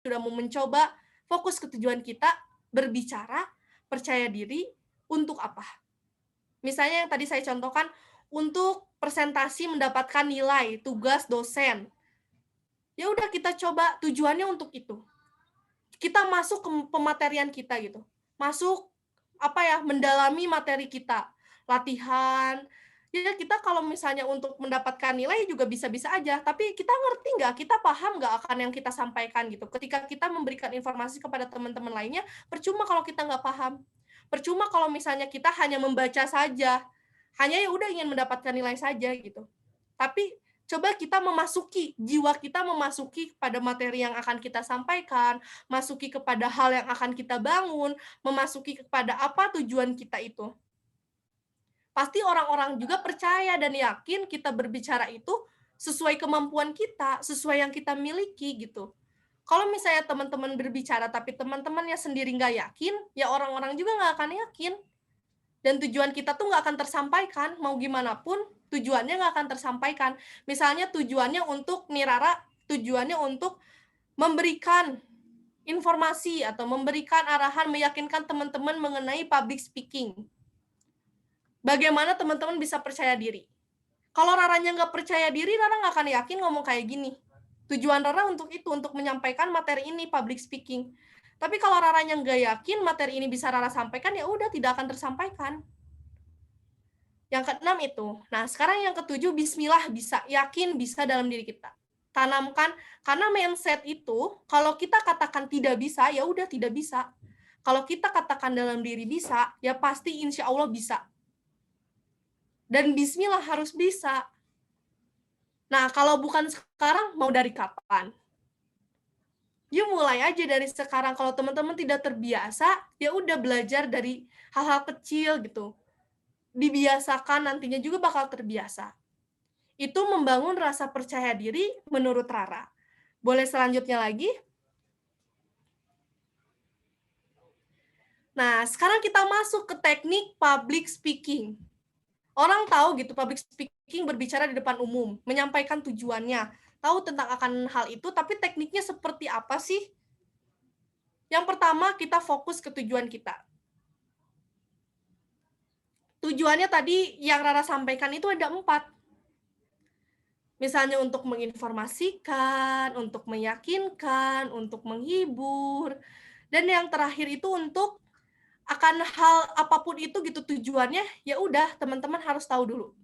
sudah mau mencoba, fokus ke tujuan kita, berbicara, percaya diri, untuk apa? Misalnya yang tadi saya contohkan, untuk presentasi mendapatkan nilai, tugas dosen. Ya udah kita coba tujuannya untuk itu. Kita masuk ke pematerian kita gitu. Masuk mendalami materi kita. Latihan. Ya kita kalau misalnya untuk mendapatkan nilai juga bisa-bisa aja, tapi kita ngerti nggak, kita paham nggak akan yang kita sampaikan gitu. Ketika kita memberikan informasi kepada teman-teman lainnya, percuma kalau kita nggak paham. Percuma kalau misalnya kita hanya membaca saja, hanya ya udah ingin mendapatkan nilai saja gitu. Tapi coba kita memasuki, jiwa kita memasuki kepada materi yang akan kita sampaikan, masuki kepada hal yang akan kita bangun, memasuki kepada apa tujuan kita itu. Pasti orang-orang juga percaya dan yakin kita berbicara itu sesuai kemampuan kita, sesuai yang kita miliki gitu. Kalau misalnya teman-teman berbicara tapi teman-temannya sendiri nggak yakin, ya orang-orang juga nggak akan yakin. Dan tujuan kita tuh nggak akan tersampaikan, mau gimana pun tujuannya nggak akan tersampaikan. Misalnya tujuannya untuk tujuannya untuk memberikan informasi atau memberikan arahan, meyakinkan teman-teman mengenai public speaking. Bagaimana teman-teman bisa percaya diri? Kalau Raranya nggak percaya diri, Rara nggak akan yakin ngomong kayak gini. Tujuan Rara untuk itu, untuk menyampaikan materi ini, public speaking. Tapi kalau Raranya nggak yakin materi ini bisa Rara sampaikan, ya udah tidak akan tersampaikan. Yang keenam itu. Nah, sekarang yang ketujuh, bismillah bisa, yakin bisa dalam diri kita. Tanamkan, karena mindset itu, kalau kita katakan tidak bisa, ya udah tidak bisa. Kalau kita katakan dalam diri bisa, ya pasti insya Allah bisa. Dan bismillah harus bisa. Nah, kalau bukan sekarang, mau dari kapan? Yuk mulai aja dari sekarang. Kalau teman-teman tidak terbiasa, ya udah belajar dari hal-hal kecil gitu. Dibiasakan, nantinya juga bakal terbiasa. Itu membangun rasa percaya diri menurut Rara. Boleh selanjutnya lagi? Nah, sekarang kita masuk ke teknik public speaking. Orang tahu gitu, public speaking berbicara di depan umum, menyampaikan tujuannya, tahu tentang akan hal itu, tapi tekniknya seperti apa sih? Yang pertama, kita fokus ke tujuan kita. Tujuannya tadi yang Rara sampaikan itu ada 4. Misalnya untuk menginformasikan, untuk meyakinkan, untuk menghibur, dan yang terakhir itu untuk akan hal apapun itu gitu tujuannya, ya udah teman-teman harus tahu dulu.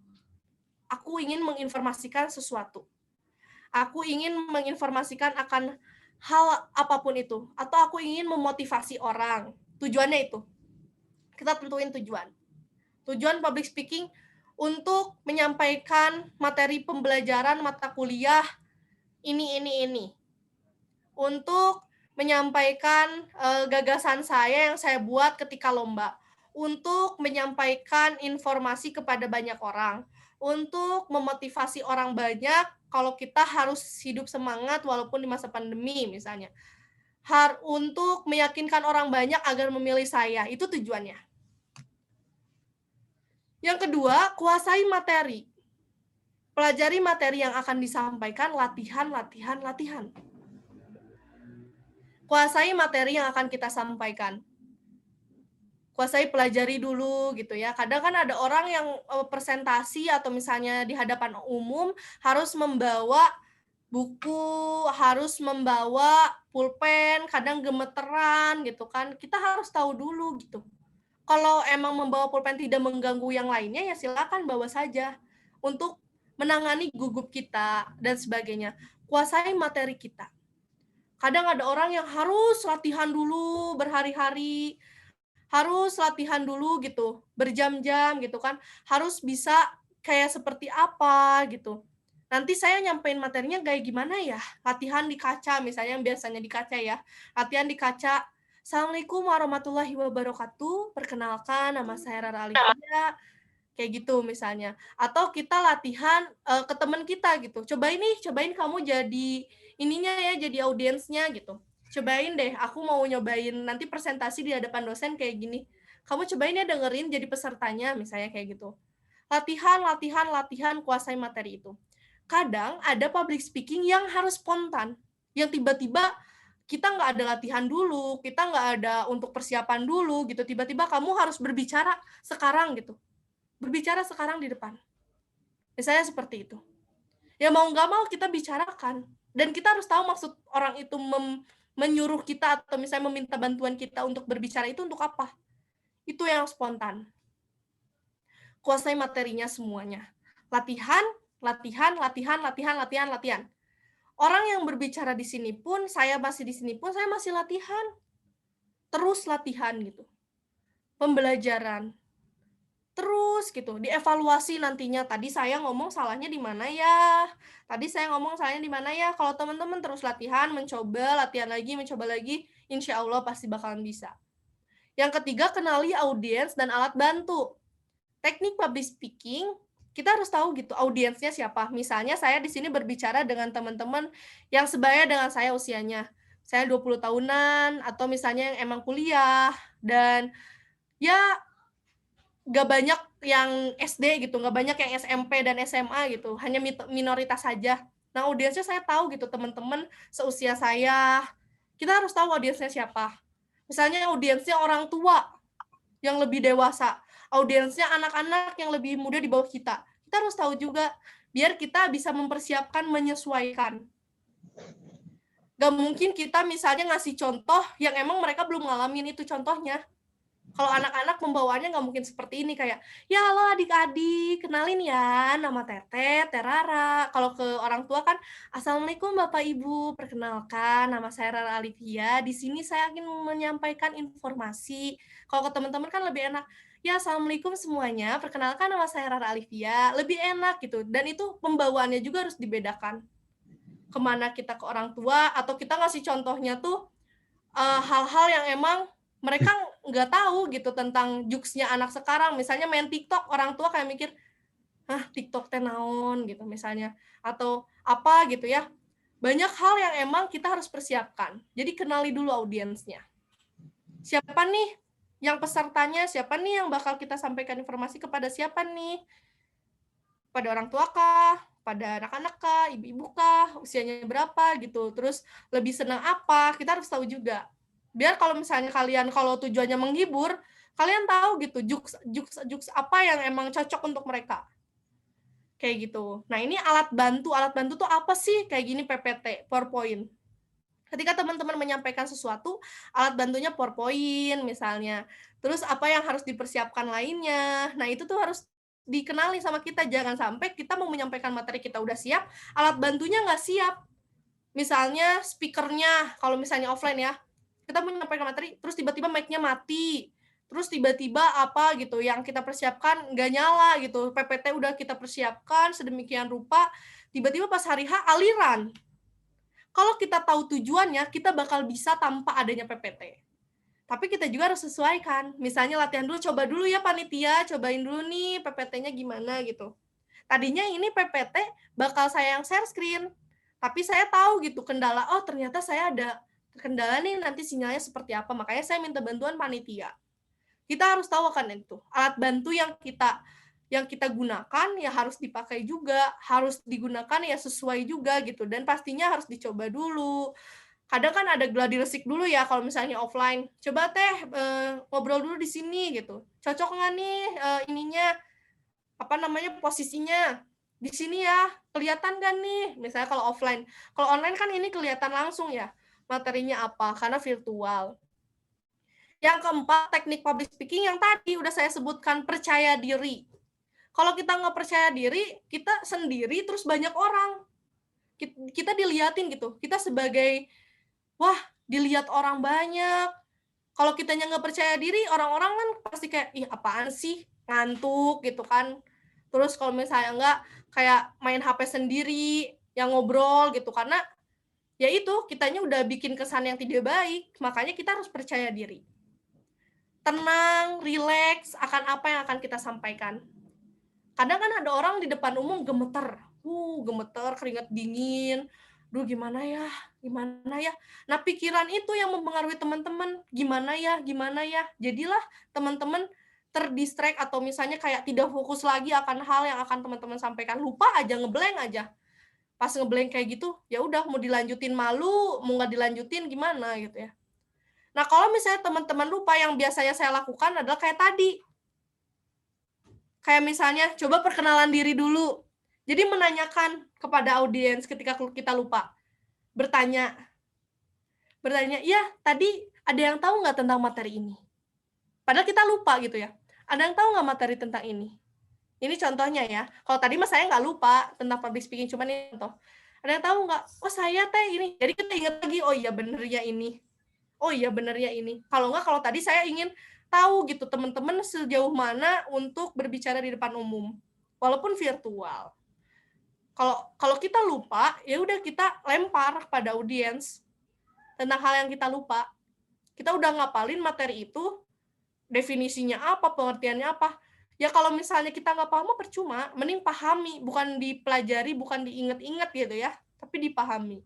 Aku ingin menginformasikan sesuatu. Aku ingin menginformasikan akan hal apapun itu, atau aku ingin memotivasi orang. Tujuannya itu. Kita tentuin tujuan. Tujuan public speaking untuk menyampaikan materi pembelajaran mata kuliah ini. Untuk menyampaikan gagasan saya yang saya buat ketika lomba. Untuk menyampaikan informasi kepada banyak orang. Untuk memotivasi orang banyak kalau kita harus hidup semangat walaupun di masa pandemi misalnya. Untuk meyakinkan orang banyak agar memilih saya. Itu tujuannya. Yang kedua, kuasai materi. Pelajari materi yang akan disampaikan, latihan. Kuasai materi yang akan kita sampaikan. Kuasai, pelajari dulu gitu ya. Kadang kan ada orang yang presentasi atau misalnya di hadapan umum harus membawa buku, harus membawa pulpen, kadang gemeteran gitu kan. Kita harus tahu dulu gitu. Kalau emang membawa pulpen tidak mengganggu yang lainnya, ya silakan bawa saja untuk menangani gugup kita dan sebagainya. Kuasai materi kita. Kadang ada orang yang harus latihan dulu berhari-hari, harus latihan dulu gitu, berjam-jam gitu kan, harus bisa kayak seperti apa gitu. Nanti saya nyampein materinya kayak gimana ya? Latihan di kaca misalnya, yang biasanya di kaca ya. Latihan di kaca. Assalamualaikum warahmatullahi wabarakatuh. Perkenalkan, nama saya Rara Alifia. Kayak gitu misalnya. Atau kita latihan ke teman kita gitu. Cobain kamu jadi ininya ya, jadi audiensnya gitu. Cobain deh, aku mau nyobain nanti presentasi di hadapan dosen kayak gini. Kamu cobain ya dengerin jadi pesertanya, misalnya kayak gitu. Latihan, kuasai materi itu. Kadang ada public speaking yang harus spontan, yang tiba-tiba kita nggak ada latihan dulu, kita nggak ada untuk persiapan dulu gitu, tiba-tiba kamu harus berbicara sekarang gitu, berbicara sekarang di depan. Misalnya seperti itu. Ya mau nggak mau kita bicarakan, dan kita harus tahu maksud orang itu menyuruh kita atau misalnya meminta bantuan kita untuk berbicara itu untuk apa. Itu yang spontan. Kuasai materinya semuanya. Latihan, latihan, latihan, latihan, latihan, latihan. Orang yang berbicara di sini pun, saya masih di sini pun, saya masih latihan. Terus latihan gitu. Pembelajaran. Terus gitu, dievaluasi nantinya, tadi saya ngomong salahnya di mana ya? Tadi saya ngomong salahnya di mana ya? Kalau teman-teman terus latihan, mencoba, latihan lagi, mencoba lagi, insya Allah pasti bakalan bisa. Yang ketiga, kenali audiens dan alat bantu. Teknik public speaking, kita harus tahu gitu audiensnya siapa. Misalnya saya di sini berbicara dengan teman-teman yang sebaya dengan saya usianya. Saya 20 tahunan, atau misalnya yang emang kuliah, dan ya nggak banyak yang SD gitu, nggak banyak yang SMP dan SMA gitu, hanya minoritas saja. Nah, audiensnya saya tahu gitu, teman-teman seusia saya. Kita harus tahu audiensnya siapa. Misalnya audiensnya orang tua yang lebih dewasa, audiensnya anak-anak yang lebih muda di bawah kita. Kita harus tahu juga, biar kita bisa mempersiapkan, menyesuaikan. Gak mungkin kita misalnya ngasih contoh yang emang mereka belum ngalamin itu contohnya. Kalau anak-anak pembawaannya nggak mungkin seperti ini, kayak, ya halo adik-adik, kenalin ya, nama Tete, Terara. Kalau ke orang tua kan, Assalamualaikum Bapak Ibu, perkenalkan, nama saya Rara Alivia, di sini saya ingin menyampaikan informasi. Kalau ke teman-teman kan lebih enak, ya Assalamualaikum semuanya, perkenalkan nama saya Rara Alivia, lebih enak gitu. Dan itu pembawaannya juga harus dibedakan. Kemana kita ke orang tua, atau kita ngasih contohnya tuh, hal-hal yang emang mereka nggak tahu gitu tentang jokes-nya anak sekarang. Misalnya main TikTok, orang tua kayak mikir, "Hah, TikTok teh naon?" gitu misalnya, atau apa gitu ya. Banyak hal yang emang kita harus persiapkan. Jadi kenali dulu audiensnya. Siapa nih yang pesertanya, siapa nih yang bakal kita sampaikan informasi kepada siapa nih? Pada orang tua kah? Pada anak-anak kah? Ibu-ibu kah? Usianya berapa gitu. Terus lebih senang apa? Kita harus tahu juga. Biar kalau misalnya kalian kalau tujuannya menghibur, kalian tahu gitu jokes apa yang emang cocok untuk mereka. Kayak gitu. Nah, ini alat bantu. Alat bantu tuh apa sih? Kayak gini PPT, PowerPoint. Ketika teman-teman menyampaikan sesuatu, alat bantunya PowerPoint misalnya. Terus apa yang harus dipersiapkan lainnya. Nah, itu tuh harus dikenali sama kita. Jangan sampai kita mau menyampaikan materi kita udah siap, alat bantunya nggak siap. Misalnya speakernya, kalau misalnya offline ya, kita mau menyampaikan materi, terus tiba-tiba mic-nya mati. Terus tiba-tiba apa gitu, yang kita persiapkan nggak nyala gitu. PPT udah kita persiapkan sedemikian rupa, tiba-tiba pas hari H aliran. Kalau kita tahu tujuannya, kita bakal bisa tanpa adanya PPT. Tapi kita juga harus sesuaikan. Misalnya latihan dulu, coba dulu ya panitia, cobain dulu nih PPT-nya gimana gitu. Tadinya ini PPT bakal saya yang share screen, tapi saya tahu gitu kendala, oh ternyata saya ada kendala nih nanti sinyalnya seperti apa, makanya saya minta bantuan panitia. Kita harus tahu kan itu. Alat bantu yang kita gunakan ya harus dipakai juga, harus digunakan ya sesuai juga gitu, dan pastinya harus dicoba dulu. Kadang kan ada gladi resik dulu ya kalau misalnya offline. Coba teh ngobrol dulu di sini gitu. Cocok nggak nih ininya apa namanya posisinya di sini ya, kelihatan kan nih. Misalnya kalau offline, kalau online kan ini kelihatan langsung ya materinya apa karena virtual. Yang keempat, teknik public speaking yang tadi udah saya sebutkan, percaya diri. Kalau kita nggak percaya diri, kita sendiri terus banyak orang. Kita diliatin gitu. Kita sebagai, wah, dilihat orang banyak. Kalau kitanya nggak percaya diri, orang-orang kan pasti kayak, ih apaan sih, ngantuk gitu kan. Terus kalau misalnya nggak, kayak main HP sendiri, yang ngobrol gitu. Karena ya itu, kitanya udah bikin kesan yang tidak baik. Makanya kita harus percaya diri. Tenang, rileks akan apa yang akan kita sampaikan. Kadang kan ada orang di depan umum gemeter, gemeter, keringat dingin, duh gimana ya, gimana ya. Nah pikiran itu yang mempengaruhi teman-teman, gimana ya, jadilah teman-teman terdistract atau misalnya kayak tidak fokus lagi akan hal yang akan teman-teman sampaikan, lupa aja, ngeblank aja. Pas ngeblank kayak gitu, ya udah mau dilanjutin malu, mau nggak dilanjutin gimana gitu ya. Nah, kalau misalnya teman-teman lupa yang biasanya saya lakukan adalah kayak tadi. Kayak misalnya coba perkenalan diri dulu. Jadi menanyakan kepada audiens ketika kita lupa. Bertanya, "Iya, tadi ada yang tahu nggak tentang materi ini?" Padahal kita lupa gitu ya. "Ada yang tahu nggak materi tentang ini?" Ini contohnya ya. Kalau tadi mah saya nggak lupa tentang public speaking, cuman ini contoh. "Ada yang tahu nggak?" "Oh, saya teh ini." Jadi kita ingat lagi, "Oh iya bener ya ini. Oh iya bener ya ini." Kalau nggak, kalau tadi saya ingin tahu gitu teman-teman sejauh mana untuk berbicara di depan umum, walaupun virtual. Kalau kita lupa, ya udah kita lempar pada audiens tentang hal yang kita lupa. Kita udah ngapalin materi itu, definisinya apa, pengertiannya apa. Ya kalau misalnya kita nggak paham percuma, mending pahami, bukan dipelajari, bukan diinget-inget gitu ya, tapi dipahami.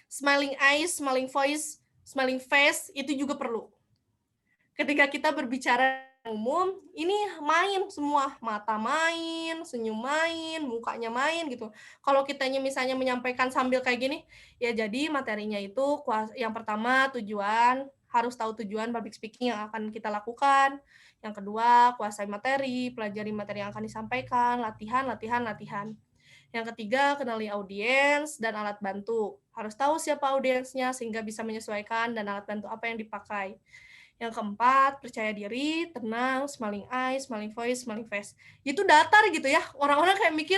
Smiling eyes, smiling voice, smiling face itu juga perlu. Ketika kita berbicara umum, ini main semua, mata main, senyum main, mukanya main gitu. Kalau kitanya misalnya menyampaikan sambil kayak gini, ya jadi materinya itu yang pertama tujuan, harus tahu tujuan public speaking yang akan kita lakukan. Yang kedua, kuasai materi, pelajari materi yang akan disampaikan, latihan, latihan, latihan. Yang ketiga, kenali audiens dan alat bantu. Harus tahu siapa audiensnya sehingga bisa menyesuaikan dan alat bantu apa yang dipakai. Yang keempat, percaya diri, tenang, smiling eyes, smiling voice, smiling face. Itu datar gitu ya. Orang-orang kayak mikir,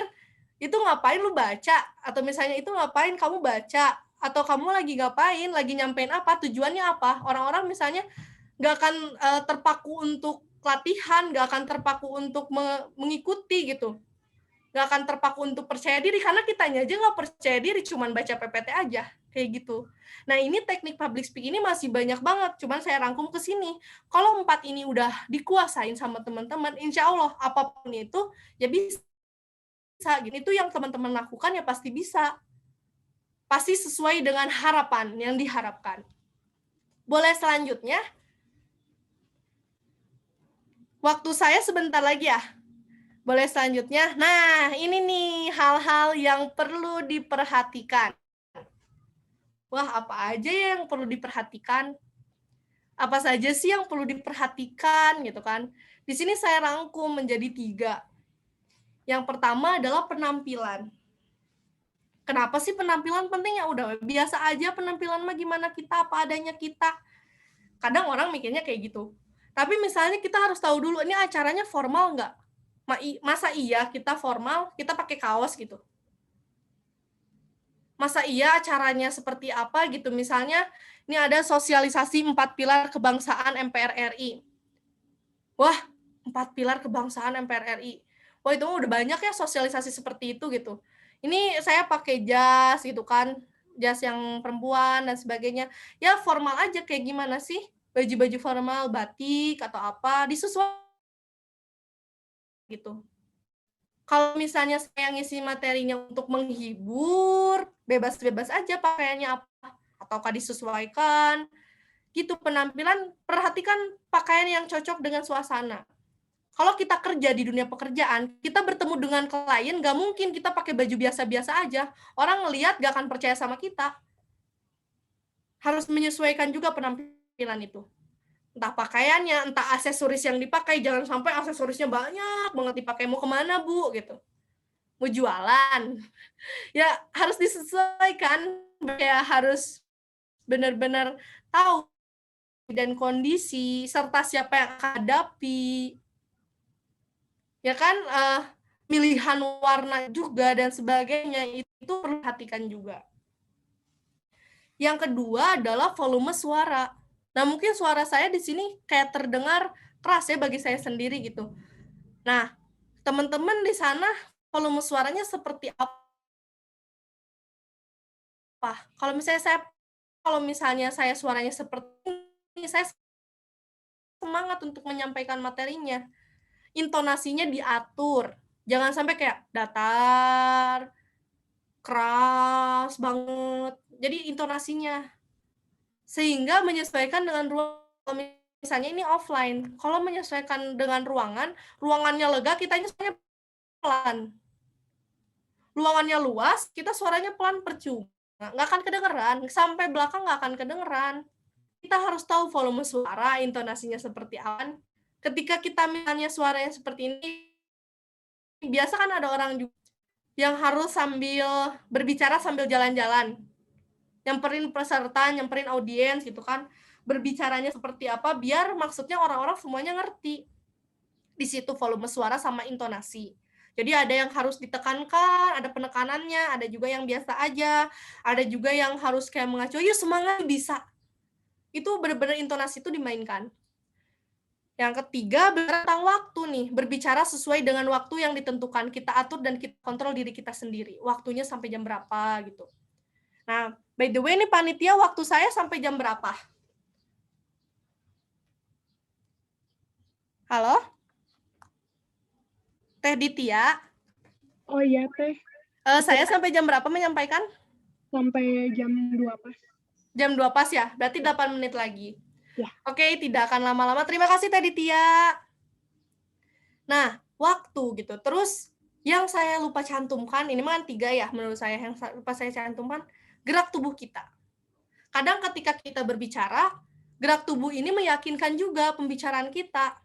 itu ngapain lu baca? Atau misalnya itu ngapain kamu baca? Atau kamu lagi ngapain? Lagi nyampein apa? Tujuannya apa? Orang-orang misalnya nggak akan terpaku untuk latihan, nggak akan terpaku untuk mengikuti gitu. Nggak akan terpaku untuk percaya diri, karena kitanya aja nggak percaya diri, cuman baca PPT aja. Kayak gitu. Nah, ini teknik public speaking ini masih banyak banget, cuman saya rangkum ke sini. Kalau 4 ini udah dikuasain sama teman-teman, insya Allah apapun itu ya bisa. Itu yang teman-teman lakukan ya pasti bisa. Pasti sesuai dengan harapan yang diharapkan. Boleh selanjutnya? Waktu saya sebentar lagi ya. Boleh selanjutnya? Nah, ini nih hal-hal yang perlu diperhatikan. Wah, apa aja yang perlu diperhatikan? Apa saja sih yang perlu diperhatikan gitu kan? Di sini saya rangkum menjadi 3. Yang pertama adalah penampilan. Kenapa sih penampilan penting? Ya udah biasa aja penampilan mah, gimana kita, apa adanya kita. Kadang orang mikirnya kayak gitu. Tapi misalnya kita harus tahu dulu ini acaranya formal nggak? Masa iya kita formal, kita pakai kaos gitu? Masa iya acaranya seperti apa gitu, misalnya ini ada sosialisasi 4 pilar kebangsaan MPR RI. Wah, 4 pilar kebangsaan MPR RI. Wah, itu udah banyak ya sosialisasi seperti itu gitu. Ini saya pakai jas gitu kan, jas yang perempuan dan sebagainya. Ya formal aja, kayak gimana sih? Baju-baju formal, batik atau apa, disesuaikan gitu. Kalau misalnya saya ngisi materinya untuk menghibur, bebas-bebas aja pakaiannya apa, ataukah disesuaikan, gitu. Penampilan, perhatikan pakaian yang cocok dengan suasana. Kalau kita kerja di dunia pekerjaan, kita bertemu dengan klien, nggak mungkin kita pakai baju biasa-biasa aja. Orang ngelihat nggak akan percaya sama kita. Harus menyesuaikan juga penampilan itu. Entah pakaiannya, entah aksesoris yang dipakai, jangan sampai aksesorisnya banyak banget dipakai. Mau kemana, Bu? Gitu. Mau jualan. Ya harus disesuaikan, ya harus benar-benar tahu dan kondisi serta siapa yang akan hadapi. Ya kan, pilihan warna juga dan sebagainya itu perlu perhatikan juga. Yang kedua adalah volume suara. Nah, mungkin suara saya di sini kayak terdengar keras ya bagi saya sendiri gitu. Nah, teman-teman di sana volume suaranya seperti apa? Kalau misalnya saya suaranya seperti ini, saya semangat untuk menyampaikan materinya. Intonasinya diatur. Jangan sampai kayak datar, keras banget. Jadi intonasinya. Sehingga menyesuaikan dengan ruang, misalnya ini offline. Kalau menyesuaikan dengan ruangan, ruangannya lega, kitanya pelan. ruangannya luas, kita suaranya pelan percuma, nggak akan kedengeran, sampai belakang nggak akan kedengeran. Kita harus tahu volume suara, intonasinya seperti apa. Ketika kita misalnya suaranya seperti ini, biasa kan ada orang yang harus sambil berbicara sambil jalan-jalan, nyamperin peserta, nyamperin audiens gitu kan, berbicaranya seperti apa biar maksudnya orang-orang semuanya ngerti. Di situ volume suara sama intonasi. Jadi ada yang harus ditekankan, ada penekanannya, ada juga yang biasa aja, ada juga yang harus kayak mengacu, "Yuk semangat, bisa." Itu bener-bener intonasi itu dimainkan. Yang ketiga, tentang waktu nih, berbicara sesuai dengan waktu yang ditentukan, kita atur dan kita kontrol diri kita sendiri, waktunya sampai jam berapa gitu. Nah, by the way nih panitia, waktu saya sampai jam berapa? Halo? Teh Ditya? Oh iya Teh, Saya sampai jam berapa menyampaikan? sampai jam 2 pas. Jam 2 pas ya? Berarti 8 menit lagi. Ya. Oke, tidak akan lama-lama. Terima kasih Teh Ditya. Nah, waktu gitu. Terus yang saya lupa cantumkan, ini mah 3 ya menurut saya, yang lupa saya cantumkan, gerak tubuh kita. Kadang ketika kita berbicara, gerak tubuh ini meyakinkan juga pembicaraan kita.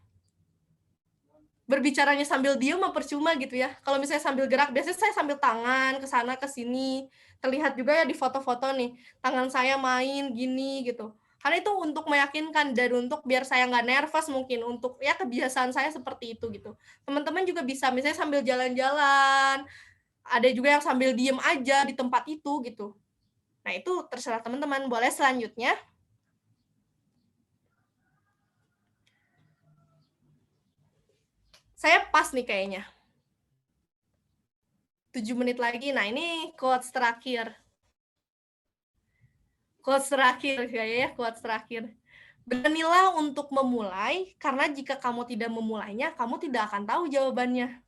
Berbicaranya sambil diem mah percuma gitu ya. Kalau misalnya sambil gerak, biasanya saya sambil tangan ke sana ke sini. Terlihat juga ya di foto-foto nih, tangan saya main gini gitu. Karena itu untuk meyakinkan dan untuk biar saya nggak nervous mungkin, untuk ya kebiasaan saya seperti itu gitu. Teman-teman juga bisa misalnya sambil jalan-jalan, ada juga yang sambil diem aja di tempat itu gitu. Nah itu terserah teman-teman. Boleh selanjutnya. Saya pas nih kayaknya. 7 menit lagi. Nah ini quotes terakhir. Quotes terakhir kayaknya, quotes terakhir. Beranilah untuk memulai, karena jika kamu tidak memulainya, kamu tidak akan tahu jawabannya.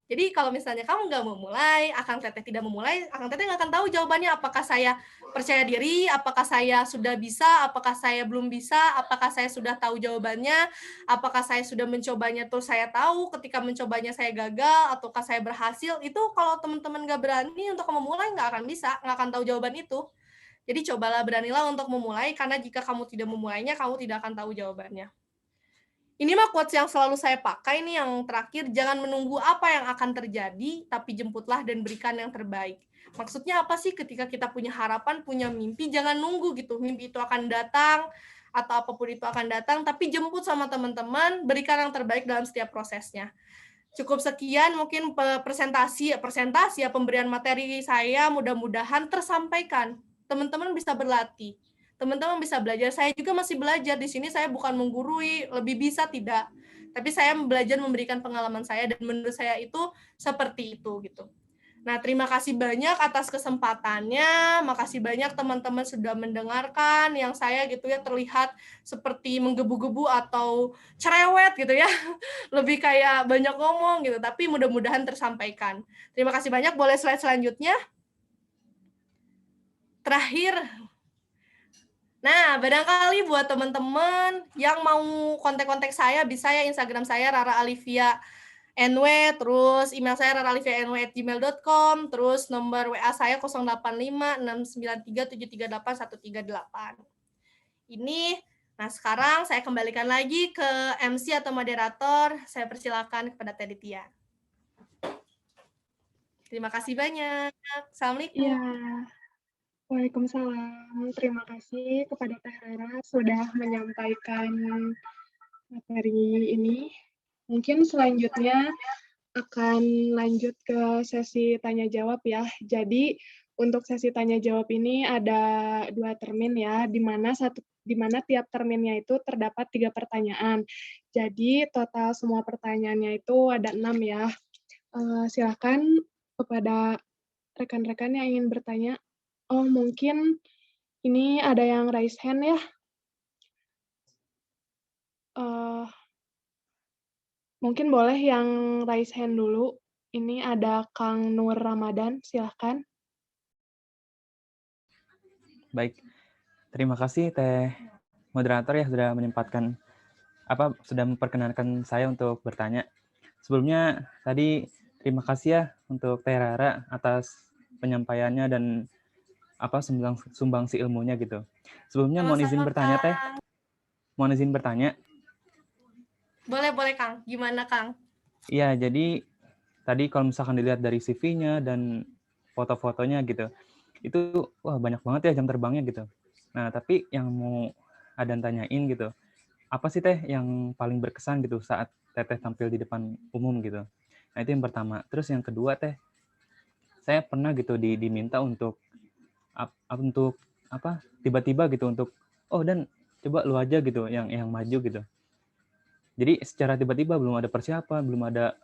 Jadi kalau misalnya kamu nggak memulai, Akang Teteh tidak memulai, Akang Teteh nggak akan tahu jawabannya, apakah saya percaya diri, apakah saya sudah bisa, apakah saya belum bisa, apakah saya sudah tahu jawabannya, apakah saya sudah mencobanya terus saya tahu, ketika mencobanya saya gagal, ataukah saya berhasil. Itu kalau teman-teman nggak berani untuk memulai, nggak akan bisa, nggak akan tahu jawaban itu. Jadi cobalah, beranilah untuk memulai, karena jika kamu tidak memulainya, kamu tidak akan tahu jawabannya. Ini mah quotes yang selalu saya pakai nih, yang terakhir, jangan menunggu apa yang akan terjadi, tapi jemputlah dan berikan yang terbaik. Maksudnya apa sih ketika kita punya harapan, punya mimpi, jangan nunggu gitu, mimpi itu akan datang, atau apapun itu akan datang, tapi jemput sama teman-teman, berikan yang terbaik dalam setiap prosesnya. Cukup sekian mungkin presentasi ya, pemberian materi saya, mudah-mudahan tersampaikan. Teman-teman bisa berlatih. Teman-teman bisa belajar. Saya juga masih belajar di sini, saya bukan menggurui, lebih bisa tidak. Tapi saya belajar memberikan pengalaman saya, dan menurut saya itu seperti itu gitu. Nah, terima kasih banyak atas kesempatannya. Makasih banyak teman-teman sudah mendengarkan, yang saya gitu ya terlihat seperti menggebu-gebu atau cerewet gitu ya. Lebih kayak banyak ngomong gitu, tapi mudah-mudahan tersampaikan. Terima kasih banyak. Boleh slide selanjutnya? Terakhir. Nah, barangkali buat teman-teman yang mau kontak-kontak saya, bisa ya Instagram saya Rara Alivia NW, terus email saya raralivianw@gmail.com, terus nomor WA saya 085693738138. Ini, nah sekarang saya kembalikan lagi ke MC atau moderator, saya persilakan kepada Teh Ditya. Terima kasih banyak. Assalamualaikum. Iya, Waalaikumsalam. Terima kasih kepada Teh Rara sudah menyampaikan materi ini. Mungkin selanjutnya akan lanjut ke sesi tanya jawab ya. Jadi untuk sesi tanya jawab ini ada 2 termin ya, di mana tiap terminnya itu terdapat 3 pertanyaan. Jadi total semua pertanyaannya itu ada 6 ya. Silakan kepada rekan-rekan yang ingin bertanya. Oh, mungkin ini ada yang raise hand ya. Mungkin boleh yang raise hand dulu. Ini ada Kang Nur Ramadan, silahkan. Baik, terima kasih Teh moderator ya sudah sudah memperkenankan saya untuk bertanya. Sebelumnya tadi terima kasih ya untuk Teh Rara atas penyampaiannya dan sumbangsi ilmunya gitu. Sebelumnya Sama-sama, Teh. Kang. Mohon izin bertanya. Boleh, Kang. Gimana, Kang? Iya, jadi tadi kalau misalkan dilihat dari CV-nya dan foto-fotonya gitu, itu wah banyak banget ya jam terbangnya gitu. Nah, tapi yang mau Adan tanyain gitu, apa sih Teh yang paling berkesan gitu saat Teteh tampil di depan umum gitu? Nah, itu yang pertama. Terus yang kedua Teh, saya pernah gitu diminta untuk untuk apa? Tiba-tiba gitu untuk dan coba lu aja gitu yang maju gitu. Jadi secara tiba-tiba belum ada persiapan, belum ada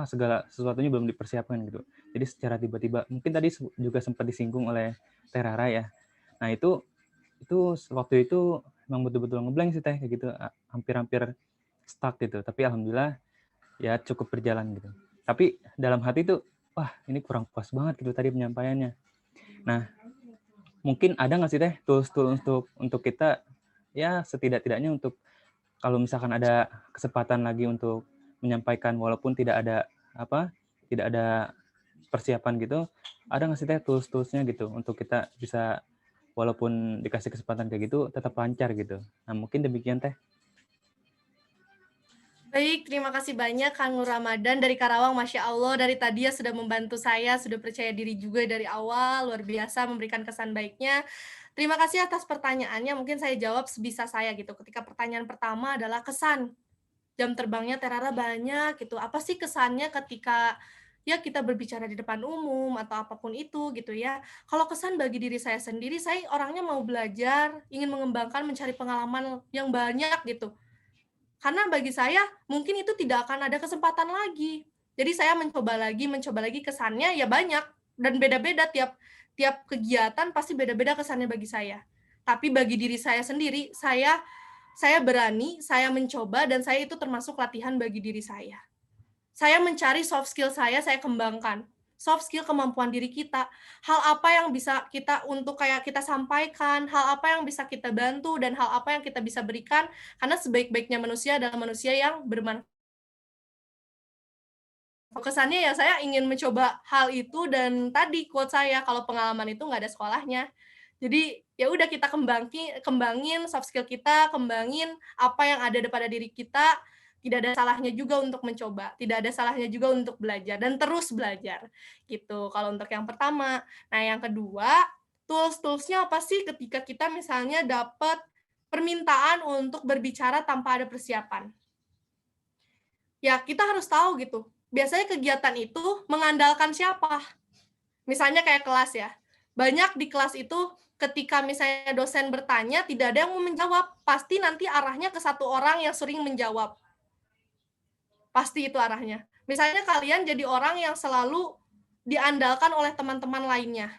segala sesuatunya belum dipersiapkan gitu. Jadi secara tiba-tiba mungkin tadi juga sempat disinggung oleh Teh Rara ya. Nah, itu waktu itu emang betul-betul ngeblank sih Teh kayak gitu, hampir-hampir stuck gitu. Tapi alhamdulillah ya cukup berjalan gitu. Tapi dalam hati tuh wah, ini kurang puas banget gitu tadi penyampaiannya. Nah, mungkin ada nggak sih Teh tools-tools untuk kita ya setidak-tidaknya untuk kalau misalkan ada kesempatan lagi untuk menyampaikan walaupun tidak ada persiapan gitu, ada nggak sih Teh tools-toolsnya gitu untuk kita bisa walaupun dikasih kesempatan kayak gitu tetap lancar gitu. Nah, mungkin demikian Teh. Baik, terima kasih banyak Kang Nur Ramadan dari Karawang. Masya Allah, dari tadi ya sudah membantu saya, sudah percaya diri juga dari awal, luar biasa memberikan kesan baiknya. Terima kasih atas pertanyaannya, mungkin saya jawab sebisa saya gitu. Ketika pertanyaan pertama adalah kesan, jam terbangnya Terara banyak gitu. Apa sih kesannya ketika ya kita berbicara di depan umum atau apapun itu gitu ya. Kalau kesan bagi diri saya sendiri, saya orangnya mau belajar, ingin mengembangkan, mencari pengalaman yang banyak gitu. Karena bagi saya mungkin itu tidak akan ada kesempatan lagi. Jadi saya mencoba lagi kesannya ya banyak dan beda-beda tiap tiap kegiatan pasti beda-beda kesannya bagi saya. Tapi bagi diri saya sendiri, saya berani, saya mencoba dan saya itu termasuk latihan bagi diri saya. Saya mencari soft skill saya kembangkan. Soft skill kemampuan diri kita. Hal apa yang bisa kita untuk kayak kita sampaikan, hal apa yang bisa kita bantu, dan hal apa yang kita bisa berikan, karena sebaik-baiknya manusia adalah manusia yang bermanfaat. Kesannya ya saya ingin mencoba hal itu dan tadi quote saya, kalau pengalaman itu nggak ada sekolahnya. Jadi ya udah kita kembangin soft skill kita, kembangin apa yang ada pada diri kita, tidak ada salahnya juga untuk mencoba, tidak ada salahnya juga untuk belajar dan terus belajar, gitu. Kalau untuk yang pertama. Nah, yang kedua, tools-toolsnya apa sih ketika kita misalnya dapat permintaan untuk berbicara tanpa ada persiapan? Ya, kita harus tahu gitu, biasanya kegiatan itu mengandalkan siapa? Misalnya kayak kelas ya, banyak di kelas itu ketika misalnya dosen bertanya tidak ada yang mau menjawab, pasti nanti arahnya ke satu orang yang sering menjawab. Pasti itu arahnya. Misalnya kalian jadi orang yang selalu diandalkan oleh teman-teman lainnya.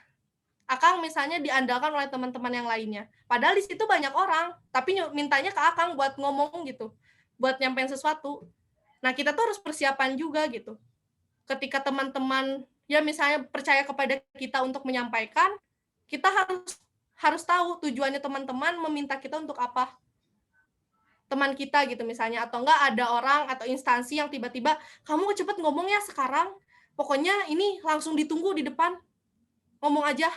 Akang misalnya diandalkan oleh teman-teman yang lainnya. Padahal di situ banyak orang, tapi mintanya ke Akang buat ngomong gitu, buat nyampein sesuatu. Nah, kita tuh harus persiapan juga gitu. Ketika teman-teman ya misalnya percaya kepada kita untuk menyampaikan, kita harus tahu tujuannya teman-teman meminta kita untuk apa. Teman kita gitu misalnya, atau enggak ada orang atau instansi yang tiba-tiba, "Kamu cepet ngomong ya sekarang, pokoknya ini langsung ditunggu di depan, ngomong aja."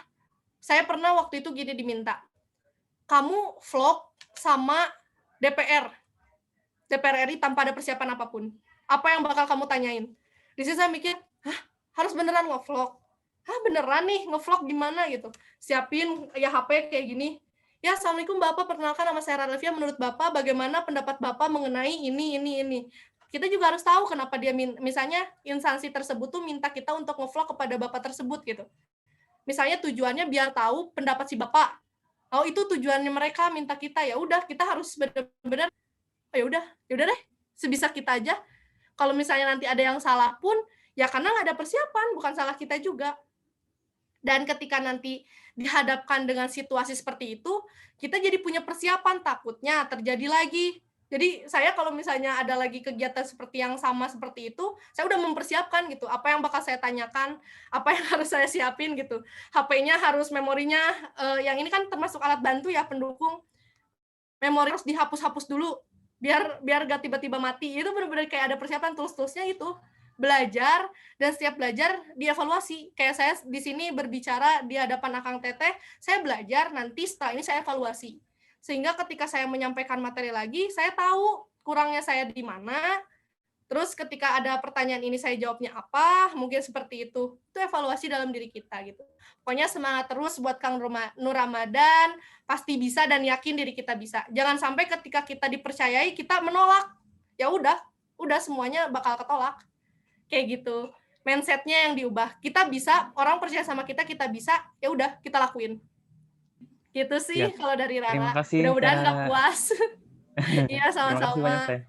Saya pernah waktu itu gini diminta, "Kamu vlog sama DPR, DPR RI tanpa ada persiapan apapun. Apa yang bakal kamu tanyain?" Di sini saya mikir, "Hah? Harus beneran nge-vlog? Hah, beneran nih nge-vlog gimana?" gitu. Siapin ya HP kayak gini. "Ya, Assalamualaikum Bapak, perkenalkan nama saya Radalvia. Menurut Bapak bagaimana pendapat Bapak mengenai ini?" Kita juga harus tahu kenapa dia misalnya instansi tersebut tuh minta kita untuk nge-vlog kepada Bapak tersebut gitu. Misalnya tujuannya biar tahu pendapat si Bapak. Oh, itu tujuannya mereka minta kita. Ya udah, kita harus benar-benar ya udah deh, sebisa kita aja. Kalau misalnya nanti ada yang salah pun, ya karena nggak ada persiapan, bukan salah kita juga. Dan ketika nanti dihadapkan dengan situasi seperti itu, kita jadi punya persiapan, takutnya terjadi lagi. Jadi saya kalau misalnya ada lagi kegiatan seperti yang sama seperti itu, saya udah mempersiapkan gitu, apa yang bakal saya tanyakan, apa yang harus saya siapin gitu. HP-nya harus memorinya, yang ini kan termasuk alat bantu ya, pendukung. Memori harus dihapus-hapus dulu, biar gak tiba-tiba mati. Itu benar-benar kayak ada persiapan tools-toolsnya itu. belajar, dan setiap belajar dievaluasi. Kayak saya di sini berbicara di hadapan Akang Teteh, saya belajar, nanti setelah ini saya evaluasi. Sehingga ketika saya menyampaikan materi lagi, saya tahu kurangnya saya di mana, terus ketika ada pertanyaan ini saya jawabnya apa, mungkin seperti itu. Itu evaluasi dalam diri kita gitu. Pokoknya semangat terus buat Kang Nur Ramadan, pasti bisa dan yakin diri kita bisa. Jangan sampai ketika kita dipercayai kita menolak. Ya udah semuanya bakal ketolak. Kayak gitu. Mindset-nya yang diubah. Kita bisa, orang percaya sama kita, kita bisa, ya udah kita lakuin. Gitu sih Siap. kalau dari Terima Rara. kasih, Mudah-mudahan nggak Teh. puas. Iya, Terima kasih banyak, sama-sama. Teh.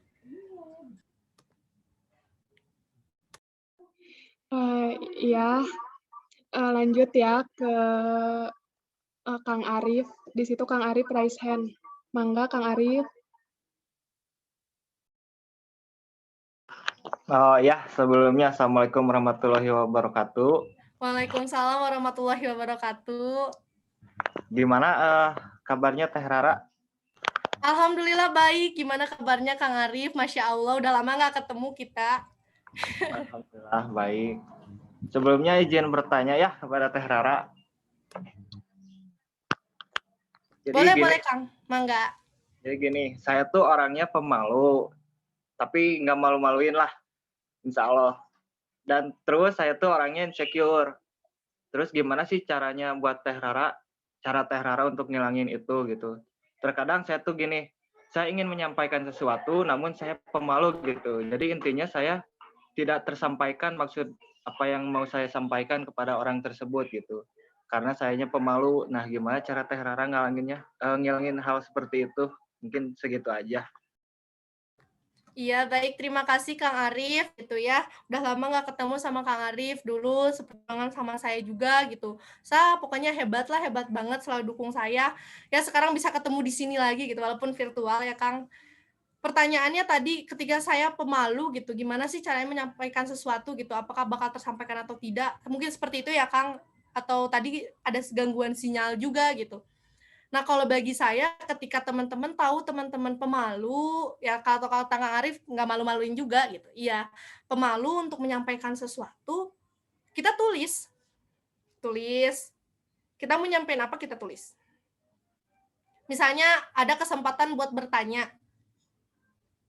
Ya, lanjut ya ke Kang Arif. Di situ Kang Arif raise hand. Mangga Kang Arif. Oh ya, sebelumnya Assalamualaikum warahmatullahi wabarakatuh. Waalaikumsalam warahmatullahi wabarakatuh. Gimana kabarnya Teh Rara? Alhamdulillah baik. Gimana kabarnya Kang Arif? Masya Allah, udah lama nggak ketemu kita. Alhamdulillah baik. Sebelumnya izin bertanya ya kepada Teh Rara. Jadi Boleh Kang, mangga. Jadi gini, saya tuh orangnya pemalu, tapi nggak malu-maluin lah, insya Allah. Dan terus saya tuh orangnya insecure. Terus gimana sih caranya buat cara Teh Rara untuk ngilangin itu gitu. Terkadang saya tuh gini, saya ingin menyampaikan sesuatu namun saya pemalu gitu. Jadi intinya saya tidak tersampaikan maksud apa yang mau saya sampaikan kepada orang tersebut gitu. Karena sayanya pemalu. Nah, gimana cara Teh Rara ngilangin hal seperti itu? Mungkin segitu aja. Iya, baik. Terima kasih Kang Arif gitu ya. Udah lama nggak ketemu sama Kang Arif dulu, seperjuangan sama saya juga gitu. Pokoknya hebat lah, hebat banget selalu dukung saya. Ya sekarang bisa ketemu di sini lagi gitu, walaupun virtual ya Kang. Pertanyaannya tadi ketika saya pemalu gitu, gimana sih caranya menyampaikan sesuatu gitu? Apakah bakal tersampaikan atau tidak? Mungkin seperti itu ya Kang. Atau tadi ada gangguan sinyal juga gitu. Nah, kalau bagi saya ketika teman-teman tahu teman-teman pemalu, ya kalau Kang Arif nggak malu-maluin juga gitu. Iya, pemalu untuk menyampaikan sesuatu, kita tulis. Tulis. Kita mau nyampein apa, kita tulis. Misalnya ada kesempatan buat bertanya.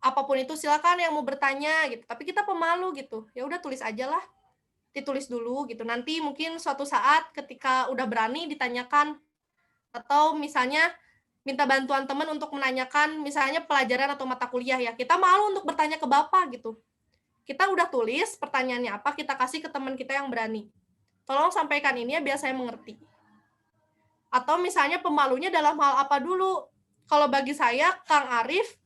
Apapun itu silakan yang mau bertanya gitu. Tapi kita pemalu gitu. Ya udah tulis aja lah. Ditulis dulu gitu. Nanti mungkin suatu saat ketika udah berani ditanyakan, atau misalnya minta bantuan teman untuk menanyakan misalnya pelajaran atau mata kuliah ya. Kita malu untuk bertanya ke Bapak gitu. Kita udah tulis pertanyaannya apa, kita kasih ke teman kita yang berani. Tolong sampaikan ini ya biar saya mengerti. Atau misalnya pemalunya dalam hal apa dulu. Kalau bagi saya, Kang Arif,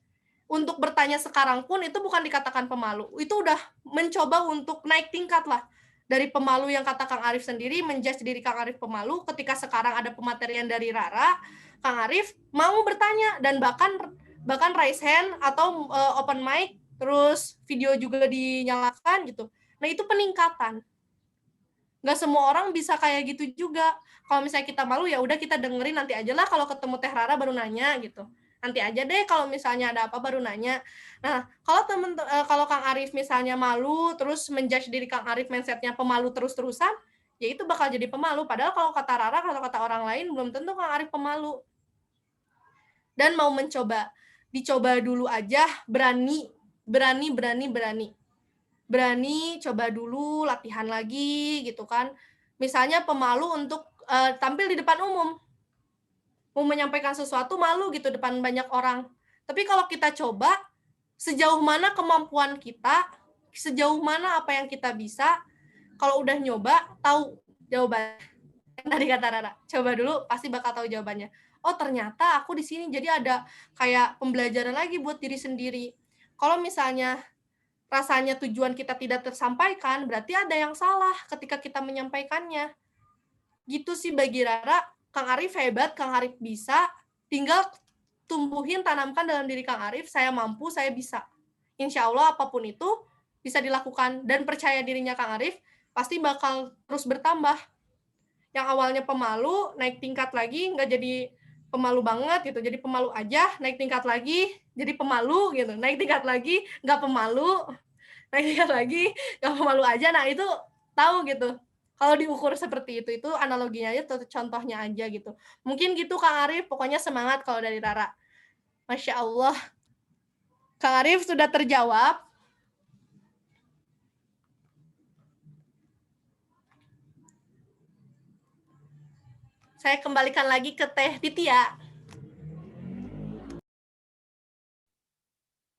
untuk bertanya sekarang pun itu bukan dikatakan pemalu. Itu udah mencoba untuk naik tingkat lah. Dari pemalu yang kata Kang Arif sendiri, menjudge diri Kang Arif pemalu, ketika sekarang ada pematerian dari Rara, Kang Arif mau bertanya, dan bahkan raise hand atau open mic, terus video juga dinyalakan gitu. Nah itu peningkatan. Nggak semua orang bisa kayak gitu juga. Kalau misalnya kita malu, ya udah kita dengerin nanti aja lah kalau ketemu Teh Rara baru nanya gitu. Nanti aja deh kalau misalnya ada apa baru nanya. Nah, kalau Kang Arif misalnya malu, terus menjudge diri Kang Arif mindsetnya pemalu terus-terusan, ya itu bakal jadi pemalu. Padahal kalau kata Rara, kalau kata orang lain, belum tentu Kang Arif pemalu. Dan mau mencoba. Dicoba dulu aja, berani, coba dulu, latihan lagi gitu kan. Misalnya pemalu untuk tampil di depan umum. Mau menyampaikan sesuatu malu gitu depan banyak orang. Tapi kalau kita coba, sejauh mana kemampuan kita, sejauh mana apa yang kita bisa, kalau udah nyoba, tahu jawabannya. Tadi kata Rara, coba dulu pasti bakal tahu jawabannya. Oh ternyata aku di sini, jadi ada kayak pembelajaran lagi buat diri sendiri. Kalau misalnya rasanya tujuan kita tidak tersampaikan, berarti ada yang salah ketika kita menyampaikannya. Gitu sih bagi Rara. Kang Arif hebat, Kang Arif bisa, tinggal tumbuhin, tanamkan dalam diri Kang Arif, saya mampu, saya bisa. Insya Allah apapun itu bisa dilakukan, dan percaya dirinya Kang Arif pasti bakal terus bertambah. Yang awalnya pemalu, naik tingkat lagi, nggak jadi pemalu banget gitu, jadi pemalu aja, naik tingkat lagi, jadi pemalu gitu, naik tingkat lagi, nggak pemalu. Lihat lagi, nggak mau malu aja, nah itu tahu gitu. Kalau diukur seperti itu analoginya aja, contohnya aja gitu. Mungkin gitu Kang Arif, pokoknya semangat kalau dari Rara. Masya Allah, Kang Arif sudah terjawab. Saya kembalikan lagi ke Teh Titia.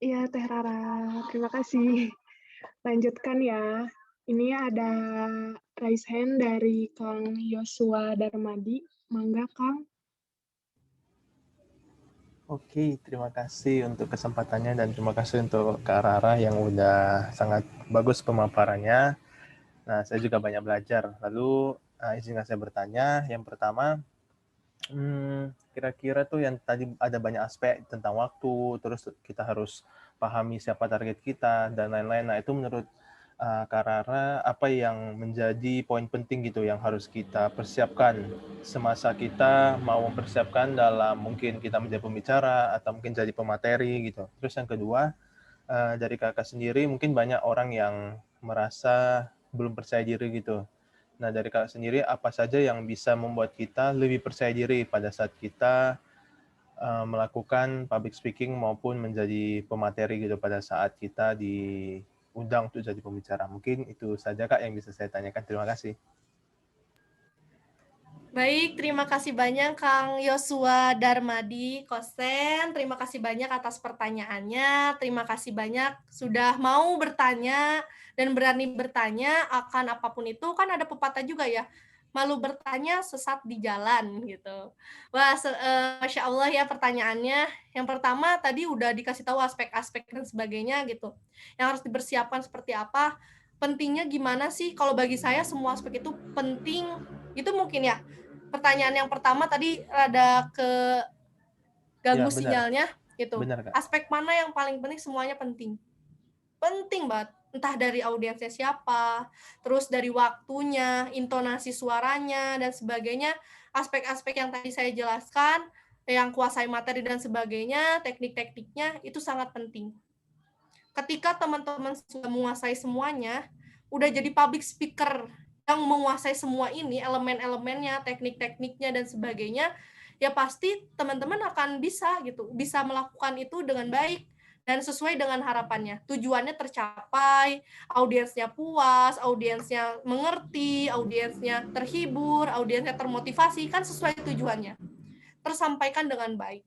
Iya, Teh Rara, terima kasih. Lanjutkan ya. Ini ada raise hand dari Kang Yosua Darmadi. Mangga, Kang. Oke, terima kasih untuk kesempatannya dan terima kasih untuk Kak Rara yang udah sangat bagus pemaparannya. Nah, saya juga banyak belajar. Lalu, izinkan saya bertanya. Yang pertama, kira-kira tuh yang tadi ada banyak aspek tentang waktu, terus kita harus pahami siapa target kita, dan lain-lain. Nah, itu menurut Kak Rara, apa yang menjadi poin penting gitu yang harus kita persiapkan semasa kita mau mempersiapkan dalam mungkin kita menjadi pembicara atau mungkin jadi pemateri gitu. Terus yang kedua, dari kakak sendiri mungkin banyak orang yang merasa belum percaya diri gitu. Nah, dari kakak sendiri apa saja yang bisa membuat kita lebih percaya diri pada saat kita melakukan public speaking maupun menjadi pemateri gitu pada saat kita diundang untuk jadi pembicara. Mungkin itu saja Kak yang bisa saya tanyakan. Terima kasih. Baik, terima kasih banyak Kang Yosua Darmadi Kosen. Terima kasih banyak atas pertanyaannya. Terima kasih banyak sudah mau bertanya dan berani bertanya akan apapun itu. Kan ada pepatah juga ya, malu bertanya sesat di jalan gitu. Wah, Masya Allah ya pertanyaannya. Yang pertama tadi udah dikasih tahu aspek-aspek dan sebagainya gitu. Yang harus dipersiapkan seperti apa. Pentingnya gimana sih? Kalau bagi saya semua aspek itu penting. Itu mungkin ya pertanyaan yang pertama tadi rada Ya, ganggu benar. sinyalnya gitu. Benar, Kak. Aspek mana yang paling penting? Semuanya penting. Penting banget. Entah dari audiensnya siapa, terus dari waktunya, intonasi suaranya, dan sebagainya. Aspek-aspek yang tadi saya jelaskan, yang kuasai materi dan sebagainya, teknik-tekniknya, itu sangat penting. Ketika teman-teman sudah menguasai semuanya, udah jadi public speaker yang menguasai semua ini, elemen-elemennya, teknik-tekniknya, dan sebagainya, ya pasti teman-teman akan bisa gitu, bisa melakukan itu dengan baik dan sesuai dengan harapannya. Tujuannya tercapai, audiensnya puas, audiensnya mengerti, audiensnya terhibur, audiensnya termotivasi, kan sesuai tujuannya. Tersampaikan dengan baik.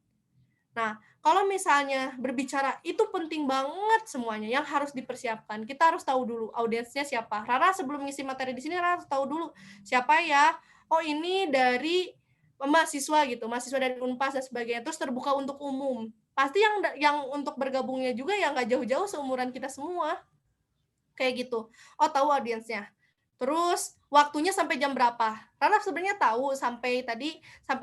Nah, kalau misalnya berbicara itu penting banget semuanya yang harus dipersiapkan. Kita harus tahu dulu audiensnya siapa. Rara sebelum ngisi materi di sini Rara harus tahu dulu siapa ya. Oh, ini dari mahasiswa gitu, mahasiswa dari Unpas dan sebagainya. Terus terbuka untuk umum. Pasti yang untuk bergabungnya juga yang nggak jauh-jauh seumuran kita semua. Kayak gitu. Oh, tahu audiensnya. Terus waktunya sampai jam berapa? Rara sebenarnya tahu sampai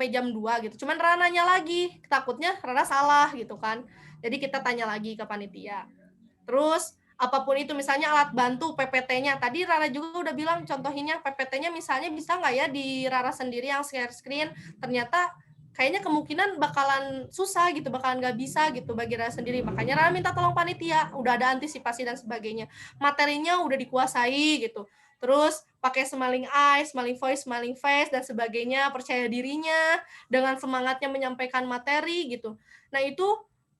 jam 2 gitu. Cuman Rara nanya lagi, takutnya Rara salah gitu kan. Jadi kita tanya lagi ke panitia. Terus apapun itu misalnya alat bantu PPT-nya. Tadi Rara juga udah bilang contohinnya PPT-nya misalnya bisa nggak ya di Rara sendiri yang share screen. Ternyata kayaknya kemungkinan bakalan susah gitu, bakalan nggak bisa gitu bagi Rara sendiri. Makanya Rara minta tolong panitia, udah ada antisipasi dan sebagainya. Materinya udah dikuasai gitu. Terus pakai smiling eyes, smiling voice, smiling face, dan sebagainya, percaya dirinya, dengan semangatnya menyampaikan materi gitu. Nah itu,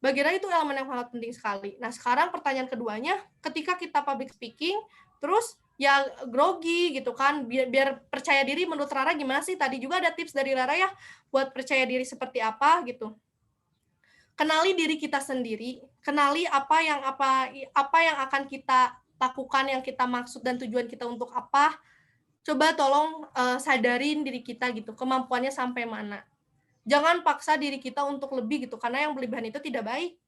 bagi Rara itu elemen yang sangat penting sekali. Nah sekarang pertanyaan keduanya, ketika kita public speaking, terus ya grogi gitu kan, biar percaya diri menurut Rara gimana sih? Tadi juga ada tips dari Rara ya, buat percaya diri seperti apa gitu. Kenali diri kita sendiri, kenali apa yang akan kita lakukan, yang kita maksud dan tujuan kita untuk apa. Coba tolong sadarin diri kita gitu, kemampuannya sampai mana. Jangan paksa diri kita untuk lebih gitu, karena yang berlebihan itu tidak baik.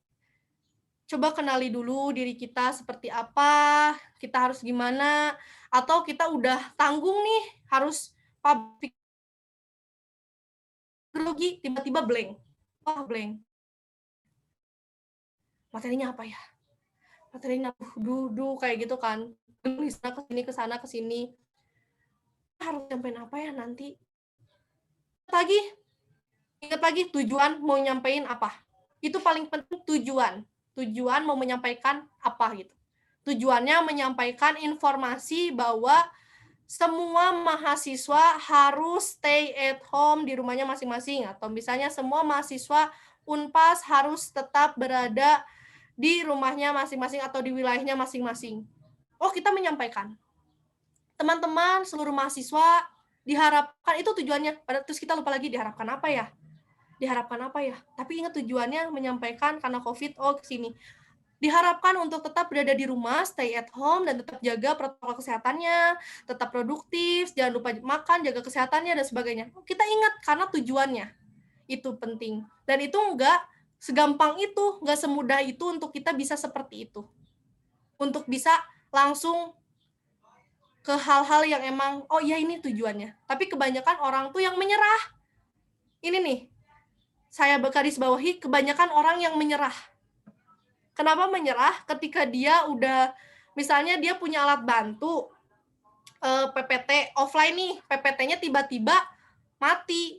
Coba kenali dulu diri kita seperti apa, kita harus gimana, atau kita udah tanggung nih, harus public grogi, tiba-tiba blank. Wah, blank. Materinya apa ya? Materinya kayak gitu kan. Di sana ke sana ke sini. Harus nyampein apa ya nanti? Ingat lagi tujuan mau nyampein apa. Itu paling penting tujuan. Tujuan mau menyampaikan apa gitu. Tujuannya menyampaikan informasi bahwa semua mahasiswa harus stay at home di rumahnya masing-masing, atau misalnya semua mahasiswa Unpas harus tetap berada di rumahnya masing-masing atau di wilayahnya masing-masing. Oh, kita menyampaikan. Teman-teman, seluruh mahasiswa diharapkan, itu tujuannya. Terus kita lupa lagi, diharapkan apa ya? Diharapkan apa ya? Tapi ingat tujuannya menyampaikan karena COVID, oh kesini. Diharapkan untuk tetap berada di rumah, stay at home, dan tetap jaga protokol kesehatannya, tetap produktif, jangan lupa makan, jaga kesehatannya, dan sebagainya. Kita ingat karena tujuannya. Itu penting. Dan itu enggak segampang itu, enggak semudah itu untuk kita bisa seperti itu. Untuk bisa langsung ke hal-hal yang emang, oh iya ini tujuannya. Tapi kebanyakan orang tuh yang menyerah. Ini nih, saya garis bawahi, kebanyakan orang yang menyerah. Kenapa menyerah? Ketika dia udah, misalnya dia punya alat bantu, PPT offline nih, PPT-nya tiba-tiba mati.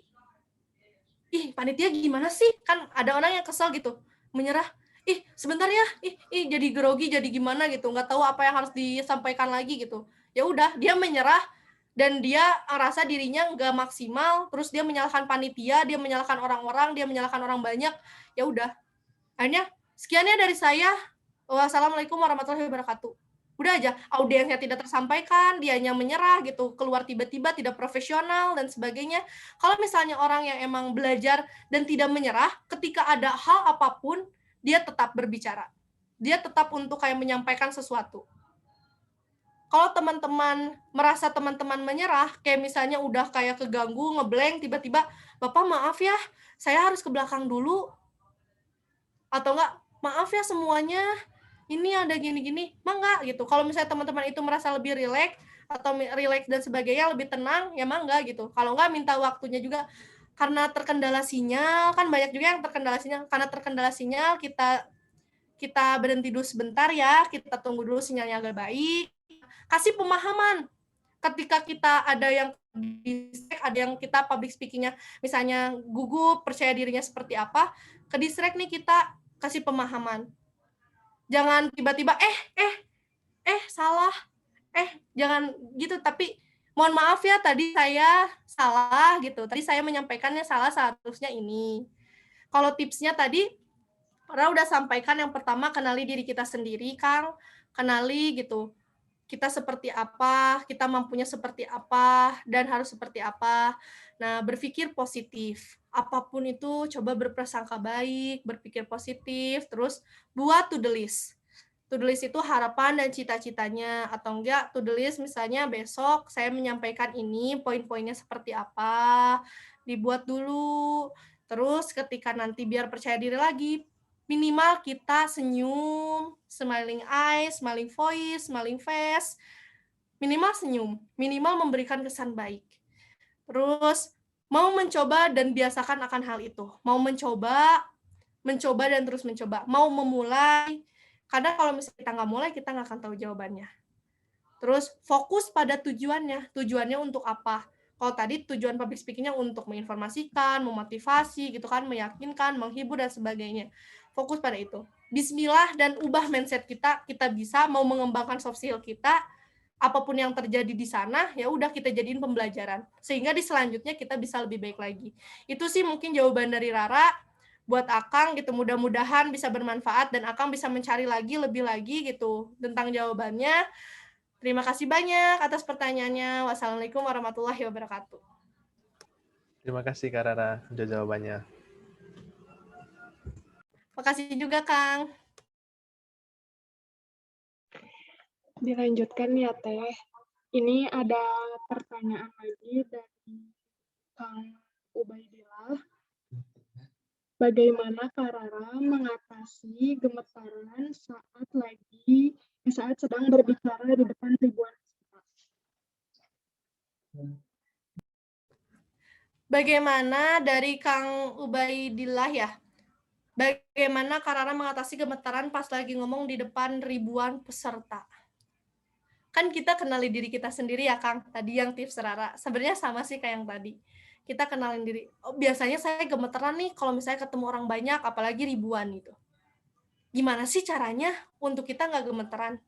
Ih, panitia gimana sih? Kan ada orang yang kesel gitu, menyerah. Ih, sebentar ya, ih jadi grogi, jadi gimana gitu, nggak tahu apa yang harus disampaikan lagi gitu. Ya udah, dia menyerah, dan dia ngerasa dirinya nggak maksimal, terus dia menyalahkan panitia, dia menyalahkan orang-orang, dia menyalahkan orang banyak. Ya udah, akhirnya sekiannya dari saya. Wassalamualaikum warahmatullahi wabarakatuh. Udah aja, audiensnya tidak tersampaikan, dianya menyerah gitu, keluar tiba-tiba tidak profesional dan sebagainya. Kalau misalnya orang yang emang belajar dan tidak menyerah, ketika ada hal apapun, dia tetap berbicara. Dia tetap untuk kayak menyampaikan sesuatu. Kalau teman-teman merasa teman-teman menyerah, kayak misalnya udah kayak keganggu, ngeblank, tiba-tiba, Bapak maaf ya, saya harus ke belakang dulu. Atau enggak, maaf ya semuanya, ini ada gini-gini, mah enggak gitu. Kalau misalnya teman-teman itu merasa lebih rileks, atau rileks dan sebagainya, lebih tenang, ya mah enggak gitu. Kalau enggak, minta waktunya juga. Karena terkendala sinyal, kan banyak juga yang terkendala sinyal. Karena terkendala sinyal, kita berhenti dulu sebentar ya, kita tunggu dulu sinyalnya agak baik. Kasih pemahaman. Ketika kita ada yang distract, ada yang kita public speaking-nya misalnya gugup, percaya dirinya seperti apa, ke distract nih kita kasih pemahaman. Jangan tiba-tiba salah. Jangan gitu, tapi mohon maaf ya tadi saya salah gitu. Tadi saya menyampaikannya salah, seharusnya ini. Kalau tipsnya tadi Ra udah sampaikan, yang pertama kenali diri kita sendiri, Kang. Kenali gitu. Kita seperti apa, kita mampunya seperti apa, dan harus seperti apa. Nah, berpikir positif. Apapun itu, coba berprasangka baik, berpikir positif, terus buat to-do list. To-do list itu harapan dan cita-citanya, atau enggak to-do list misalnya besok saya menyampaikan ini, poin-poinnya seperti apa, dibuat dulu. Terus ketika nanti biar percaya diri lagi, minimal kita senyum, smiling eyes, smiling voice, smiling face, minimal senyum, minimal memberikan kesan baik. Terus mau mencoba dan biasakan akan hal itu. Mau mencoba dan terus mencoba. Mau memulai, karena kalau misalnya kita nggak mulai, kita nggak akan tahu jawabannya. Terus fokus pada tujuannya untuk apa. Kalau tadi tujuan public speaking-nya untuk menginformasikan, memotivasi, gitu kan, meyakinkan, menghibur, dan sebagainya. Fokus pada itu. Bismillah dan ubah mindset kita bisa mau mengembangkan soft skill kita, apapun yang terjadi di sana, ya udah kita jadiin pembelajaran. Sehingga di selanjutnya kita bisa lebih baik lagi. Itu sih mungkin jawaban dari Rara buat Akang gitu. Mudah-mudahan bisa bermanfaat dan Akang bisa mencari lebih lagi gitu tentang jawabannya. Terima kasih banyak atas pertanyaannya. Wassalamualaikum warahmatullahi wabarakatuh. Terima kasih Kak Rara udah jawabannya. Makasih juga, Kang. Dilanjutkan ya, Teh. Ini ada pertanyaan lagi dari Kang Ubaidillah. Bagaimana Kak Rara mengatasi gemetaran saat sedang berbicara di depan ribuan peserta? Bagaimana dari Kang Ubaidillah ya? Bagaimana Kak Rara mengatasi gemetaran pas lagi ngomong di depan ribuan peserta? Kan kita kenali diri kita sendiri ya, Kang. Tadi yang tips Rara. Sebenarnya sama sih kayak yang tadi. Kita kenalin diri. Oh, biasanya saya gemeteran nih kalau misalnya ketemu orang banyak, apalagi ribuan gitu. Gimana sih caranya untuk kita nggak gemeteran?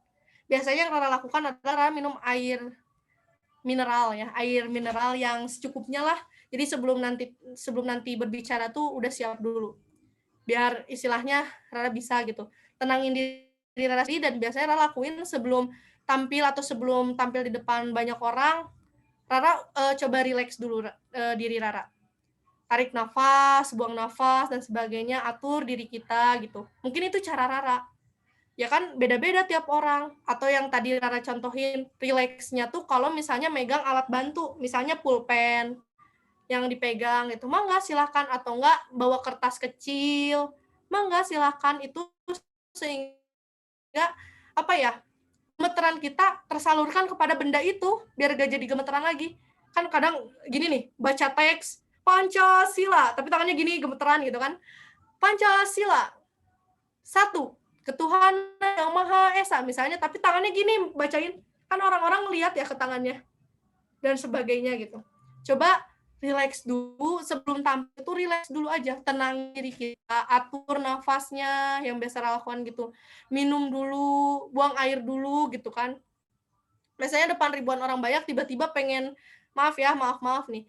biasanya yang Rara lakukan adalah Rara minum air mineral ya, air mineral yang secukupnya lah. Jadi sebelum nanti berbicara tuh udah siap dulu. Biar istilahnya Rara bisa gitu. Tenangin diri Rara sendiri, dan biasanya Rara lakuin sebelum tampil atau sebelum tampil di depan banyak orang, Rara coba relax dulu diri Rara. Tarik nafas, buang nafas, dan sebagainya, atur diri kita gitu. Mungkin itu cara Rara. Ya kan beda-beda tiap orang. Atau yang tadi Rara contohin, relaxnya tuh kalau misalnya megang alat bantu, misalnya pulpen yang dipegang gitu, mangga silahkan. Atau enggak bawa kertas kecil, mangga silahkan. Itu sehingga apa ya, gemeteran kita tersalurkan kepada benda itu, biar gak jadi gemeteran lagi. Kan kadang gini nih, baca teks Pancasila, tapi tangannya gini gemeteran gitu kan. Pancasila, 1, ketuhanan yang Maha Esa misalnya, tapi tangannya gini bacain, kan orang-orang lihat ya ke tangannya dan sebagainya gitu. Coba relax dulu sebelum tampil, tuh relax dulu aja, tenang diri kita, atur nafasnya yang biasa lakukan gitu, minum dulu, buang air dulu gitu kan. Biasanya depan ribuan orang banyak tiba-tiba pengen maaf nih,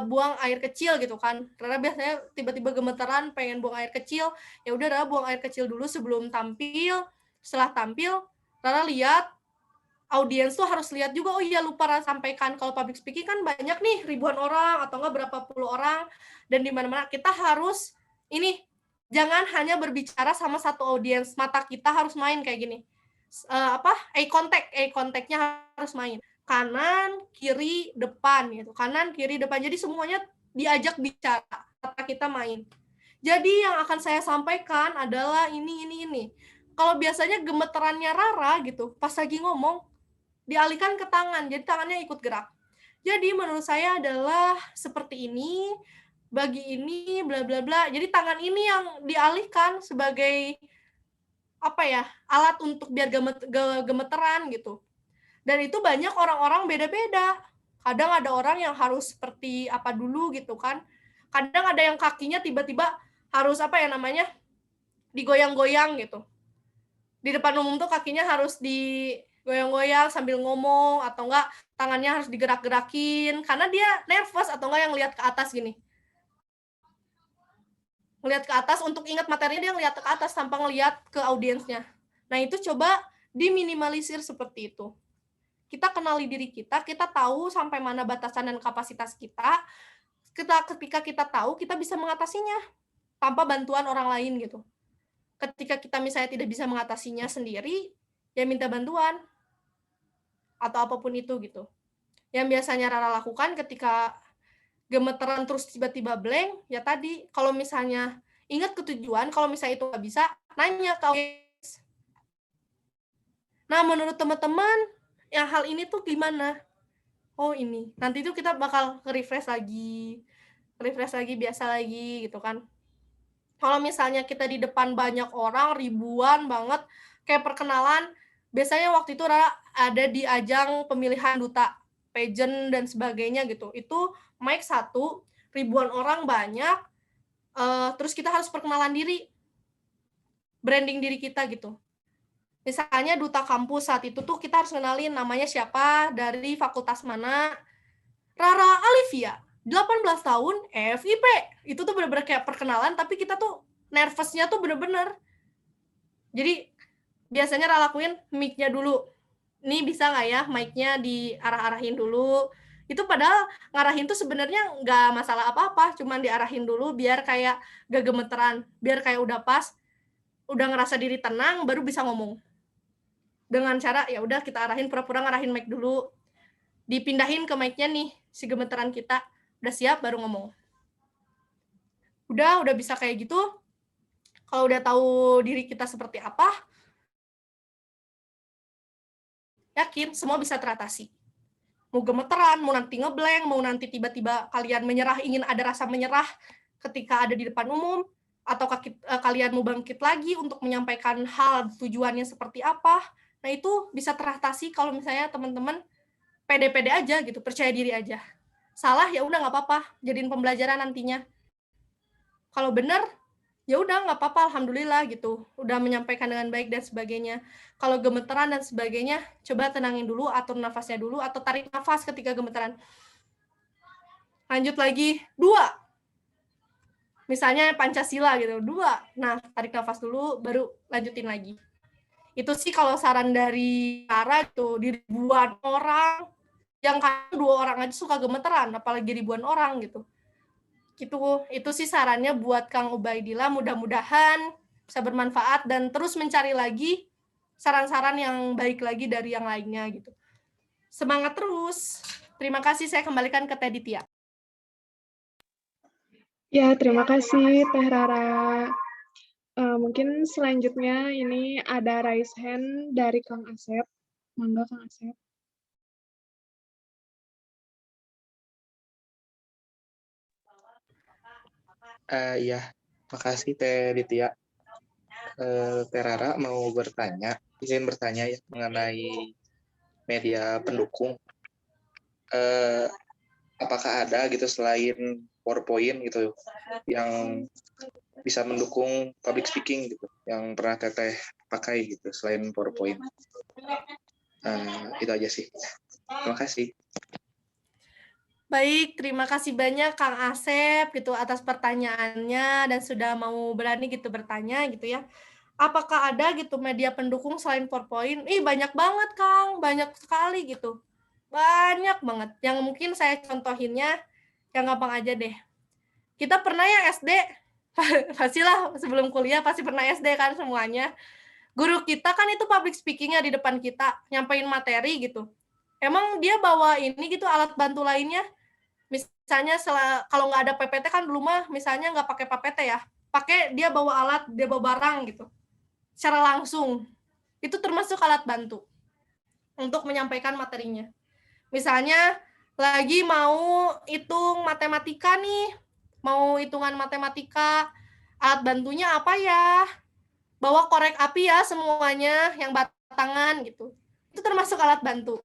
buang air kecil gitu kan. Rara biasanya tiba-tiba gemeteran pengen buang air kecil, ya udah Rara buang air kecil dulu sebelum tampil. Setelah tampil, Rara lihat audiens tuh harus lihat juga, oh iya lupa Rara sampaikan, kalau public speaking kan banyak nih, ribuan orang atau enggak berapa puluh orang, dan di mana-mana kita harus ini, jangan hanya berbicara sama satu audiens, mata kita harus main kayak gini. Eye contact-nya harus main. Kanan, kiri, depan gitu. Kanan, kiri, depan. Jadi semuanya diajak bicara, mata kita main. Jadi yang akan saya sampaikan adalah ini. Kalau biasanya gemeterannya Rara gitu, pas lagi ngomong, dialihkan ke tangan, jadi tangannya ikut gerak. Jadi menurut saya adalah seperti ini, bagi ini, bla bla bla. Jadi tangan ini yang dialihkan sebagai apa ya, alat untuk biar gemeteran gitu. Dan itu banyak orang-orang beda-beda. Kadang ada orang yang harus seperti apa dulu gitu kan. Kadang ada yang kakinya tiba-tiba harus apa ya namanya, digoyang-goyang gitu. Di depan umum tuh kakinya harus digoyang-goyang sambil ngomong, atau enggak tangannya harus digerak-gerakin karena dia nervous, atau enggak yang lihat ke atas gini. Ngelihat ke atas untuk ingat materinya, dia ngelihat ke atas tanpa ngelihat ke audiensnya. Nah, itu coba diminimalisir seperti itu. Kita kenali diri kita tahu sampai mana batasan dan kapasitas kita. Ketika kita tahu, kita bisa mengatasinya tanpa bantuan orang lain gitu. Ketika kita misalnya tidak bisa mengatasinya sendiri, ya minta bantuan atau apapun itu gitu. Yang biasanya Rara lakukan ketika gemeteran terus tiba-tiba blank, ya tadi, kalau misalnya ingat ke tujuan, kalau misalnya itu nggak bisa, nanya ke audiens. Nah, menurut teman-teman, yang hal ini tuh gimana? Oh ini, nanti itu kita bakal refresh lagi biasa lagi gitu kan. Kalau misalnya kita di depan banyak orang, ribuan banget, kayak perkenalan, biasanya waktu itu Rara ada di ajang pemilihan duta, pageant dan sebagainya gitu. Itu mic 1, ribuan orang banyak, terus kita harus perkenalan diri, branding diri kita gitu. Misalnya duta kampus saat itu tuh kita harus kenalin namanya siapa, dari fakultas mana. Rara Alivia, 18 tahun, FIP. Itu tuh bener-bener kayak perkenalan, tapi kita tuh nervousnya tuh bener-bener. Jadi biasanya Rara lakuin mic-nya dulu. Ini bisa nggak ya mic-nya diarah-arahin dulu. Itu padahal ngarahin tuh sebenarnya nggak masalah apa-apa, cuman diarahin dulu biar kayak gak gemeteran, biar kayak udah pas, udah ngerasa diri tenang, baru bisa ngomong. Dengan cara ya udah kita arahin, pura-pura ngarahin mic dulu, dipindahin ke mic-nya nih si gemeteran kita, udah siap baru ngomong. Udah bisa kayak gitu. Kalau udah tahu diri kita seperti apa, yakin semua bisa teratasi. Mau gemeteran, mau nanti ngeblank, mau nanti tiba-tiba kalian menyerah, ingin ada rasa menyerah ketika ada di depan umum, atau kalian mau bangkit lagi untuk menyampaikan hal tujuannya seperti apa. Nah, itu bisa teratasi kalau misalnya teman-teman pede-pede aja gitu, percaya diri aja. Salah ya udah nggak apa-apa, jadiin pembelajaran nantinya. Kalau benar ya udah nggak apa-apa, alhamdulillah gitu, udah menyampaikan dengan baik dan sebagainya. Kalau gemeteran dan sebagainya, coba tenangin dulu, atur nafasnya dulu, atau tarik nafas ketika gemeteran. Lanjut lagi, 2. Misalnya Pancasila gitu, 2. Nah, tarik nafas dulu, baru lanjutin lagi. Itu sih kalau saran dari Sarah gitu, di ribuan orang, yang kadang 2 orang aja suka gemeteran, apalagi ribuan orang gitu. Gitu, itu sih sarannya buat Kang Ubaidillah, mudah-mudahan bisa bermanfaat dan terus mencari lagi saran-saran yang baik lagi dari yang lainnya gitu. Semangat terus. Terima kasih, saya kembalikan ke Teh Ditya. Ya, terima kasih Teh Rara. Mungkin selanjutnya ini ada raise hand dari Kang Asep. Monggo Kang Asep. Iya, makasih Teh Ditya. Teh Rara mau izin bertanya ya mengenai media pendukung. Apakah ada gitu selain PowerPoint gitu yang bisa mendukung public speaking gitu, yang pernah Teteh pakai gitu selain PowerPoint? Itu aja sih. Terima kasih. Baik, terima kasih banyak Kang Asep gitu atas pertanyaannya dan sudah mau berani gitu bertanya gitu ya. Apakah ada gitu media pendukung selain PowerPoint? Banyak banget Kang, banyak sekali gitu. Banyak banget. Yang mungkin saya contohinnya yang gampang aja deh. Kita pernah ya SD, pastilah sebelum kuliah pasti pernah SD kan semuanya. Guru kita kan itu public speaking-nya di depan kita, nyampein materi gitu. Emang dia bawa ini gitu alat bantu lainnya? Misalnya kalau nggak ada PPT kan dulu mah misalnya nggak pakai PPT ya, pakai dia bawa alat, dia bawa barang gitu, secara langsung. Itu termasuk alat bantu untuk menyampaikan materinya. Misalnya lagi mau hitung matematika nih, mau hitungan matematika, alat bantunya apa ya? Bawa korek api ya semuanya, yang batangan gitu. Itu termasuk alat bantu.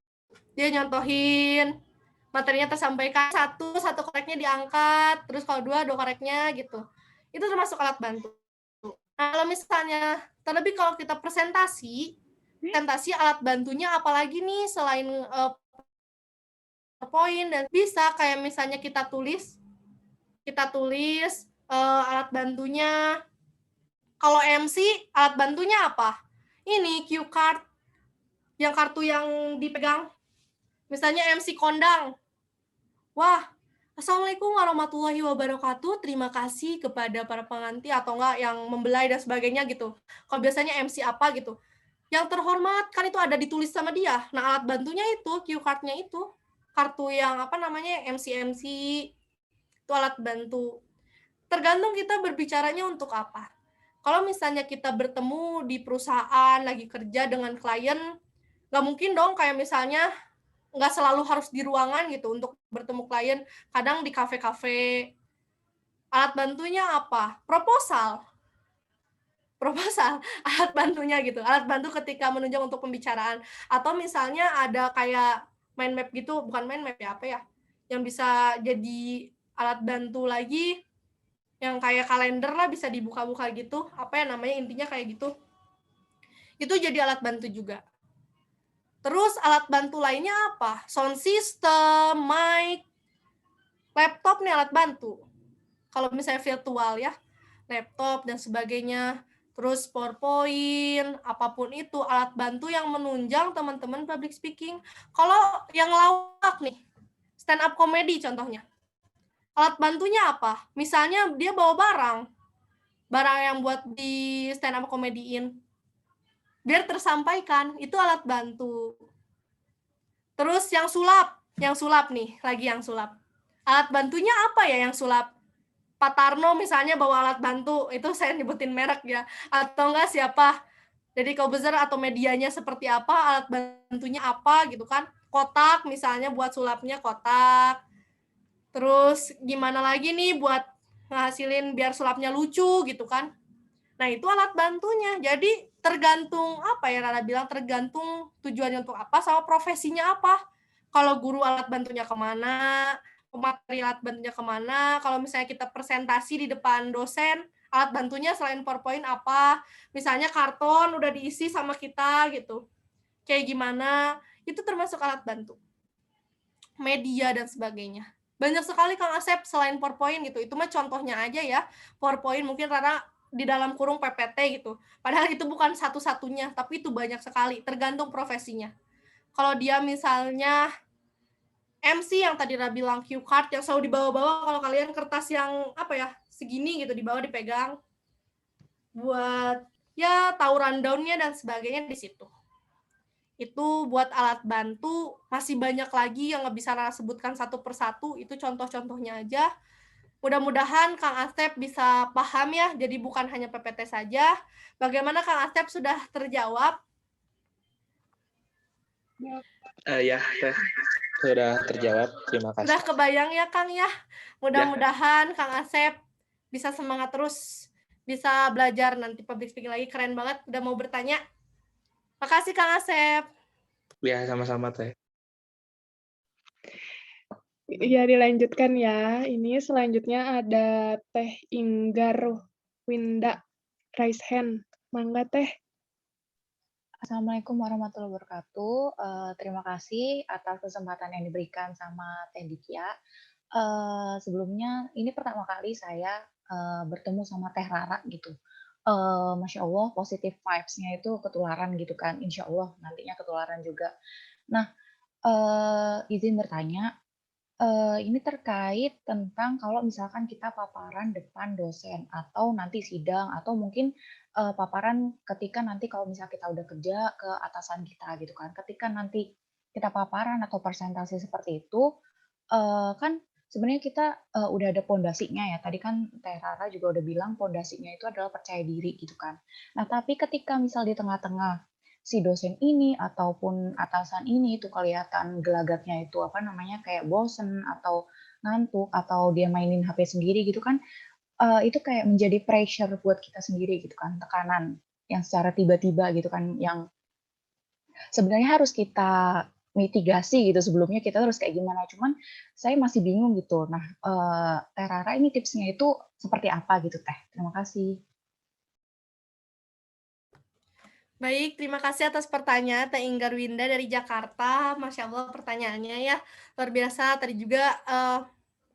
Dia nyontohin, materinya tersampaikan, satu koreknya diangkat, terus kalau dua koreknya gitu. Itu termasuk alat bantu. Nah, kalau misalnya, terlebih kalau kita presentasi alat bantunya apalagi nih selain PowerPoint, dan bisa kayak misalnya kita tulis alat bantunya. Kalau MC, alat bantunya apa? Ini cue card, yang kartu yang dipegang. Misalnya MC kondang. Wah, Assalamualaikum warahmatullahi wabarakatuh. Terima kasih kepada para pengantin atau enggak yang membelai dan sebagainya gitu. Kalau biasanya MC apa gitu. Yang terhormat kan itu ada ditulis sama dia. Nah, alat bantunya itu, cue card-nya itu. Kartu yang apa namanya, MC itu alat bantu. Tergantung kita berbicaranya untuk apa. Kalau misalnya kita bertemu di perusahaan, lagi kerja dengan klien, nggak mungkin dong kayak misalnya nggak selalu harus di ruangan gitu untuk bertemu klien, kadang di kafe-kafe. Alat bantunya apa? Proposal, alat bantunya gitu, alat bantu ketika menunjang untuk pembicaraan. Atau misalnya ada kayak mind map gitu, bukan mind map ya, apa ya, yang bisa jadi alat bantu lagi, yang kayak kalender lah, bisa dibuka-buka gitu, apa ya namanya, intinya kayak gitu. Itu jadi alat bantu juga. Terus alat bantu lainnya apa? Sound system, mic, laptop nih alat bantu. Kalau misalnya virtual ya, laptop dan sebagainya. Terus PowerPoint, apapun itu alat bantu yang menunjang teman-teman public speaking. Kalau yang lawak nih, stand up comedy contohnya. Alat bantunya apa? Misalnya dia bawa barang yang buat di stand up comedy-in. Biar tersampaikan, itu alat bantu. Terus yang sulap nih, lagi yang sulap. Alat bantunya apa ya yang sulap? Pak Tarno misalnya bawa alat bantu, itu saya nyebutin merek ya. Atau enggak siapa? Jadi Kobezer atau medianya seperti apa, alat bantunya apa gitu kan. Kotak misalnya buat sulapnya kotak. Terus gimana lagi nih buat ngasilin biar sulapnya lucu gitu kan. Nah, itu alat bantunya. Jadi tergantung apa ya Rara bilang, tergantung tujuannya untuk apa sama profesinya apa. Kalau guru alat bantunya kemana, materi alat bantunya kemana, kalau misalnya kita presentasi di depan dosen, Alat bantunya selain PowerPoint apa, misalnya karton udah diisi sama kita gitu. Kayak gimana, itu termasuk alat bantu. Media dan sebagainya. Banyak sekali Kang Asep selain PowerPoint gitu. Itu mah contohnya aja ya. PowerPoint mungkin Rara di dalam kurung PPT gitu. Padahal itu bukan satu-satunya, tapi itu banyak sekali, tergantung profesinya. Kalau dia misalnya MC yang tadi Rara bilang cue card yang selalu dibawa-bawa, kalau kalian kertas yang apa ya, segini gitu dibawa dipegang buat ya tahu rundown-nya dan sebagainya di situ. Itu buat alat bantu, masih banyak lagi yang nggak bisa Rara sebutkan satu persatu, itu contoh-contohnya aja. Mudah-mudahan Kang Asep bisa paham ya, jadi bukan hanya PPT saja. Bagaimana Kang Asep, sudah terjawab? Ya, Teh. Sudah terjawab. Terima kasih. Sudah kebayang ya Kang ya? Mudah-mudahan Kang Asep bisa semangat terus, bisa belajar nanti public speaking lagi, keren banget, udah mau bertanya. Makasih Kang Asep. Ya, sama-sama Teh. Ya, dilanjutkan ya. Ini selanjutnya ada Teh Inggar Winda, raise hand. Mangga Teh. Assalamualaikum warahmatullahi wabarakatuh. Terima kasih atas kesempatan yang diberikan sama Teh Dikia. Sebelumnya, ini pertama kali saya bertemu sama Teh Rara gitu. Masya Allah, positive vibes-nya itu ketularan gitu kan. Insya Allah nantinya ketularan juga. Nah, izin bertanya, ini terkait tentang kalau misalkan kita paparan depan dosen atau nanti sidang atau mungkin paparan ketika nanti kalau misalnya kita udah kerja ke atasan kita gitu kan. Ketika nanti kita paparan atau presentasi seperti itu, kan sebenarnya kita udah ada pondasinya ya. Tadi kan Teh Rara juga udah bilang pondasinya itu adalah percaya diri gitu kan. Nah, tapi ketika misal di tengah-tengah si dosen ini ataupun atasan ini itu kelihatan gelagatnya itu apa namanya kayak bosen atau ngantuk atau dia mainin HP sendiri gitu kan, itu kayak menjadi pressure buat kita sendiri gitu kan, tekanan yang secara tiba-tiba gitu kan, yang sebenarnya harus kita mitigasi gitu sebelumnya kita harus kayak gimana, cuman saya masih bingung gitu. Nah, Teh Rara ini tipsnya itu seperti apa gitu Teh? Terima kasih. Baik, terima kasih atas pertanyaan Teh Inggar Winda dari Jakarta. Masya Allah pertanyaannya ya, luar biasa. Tadi juga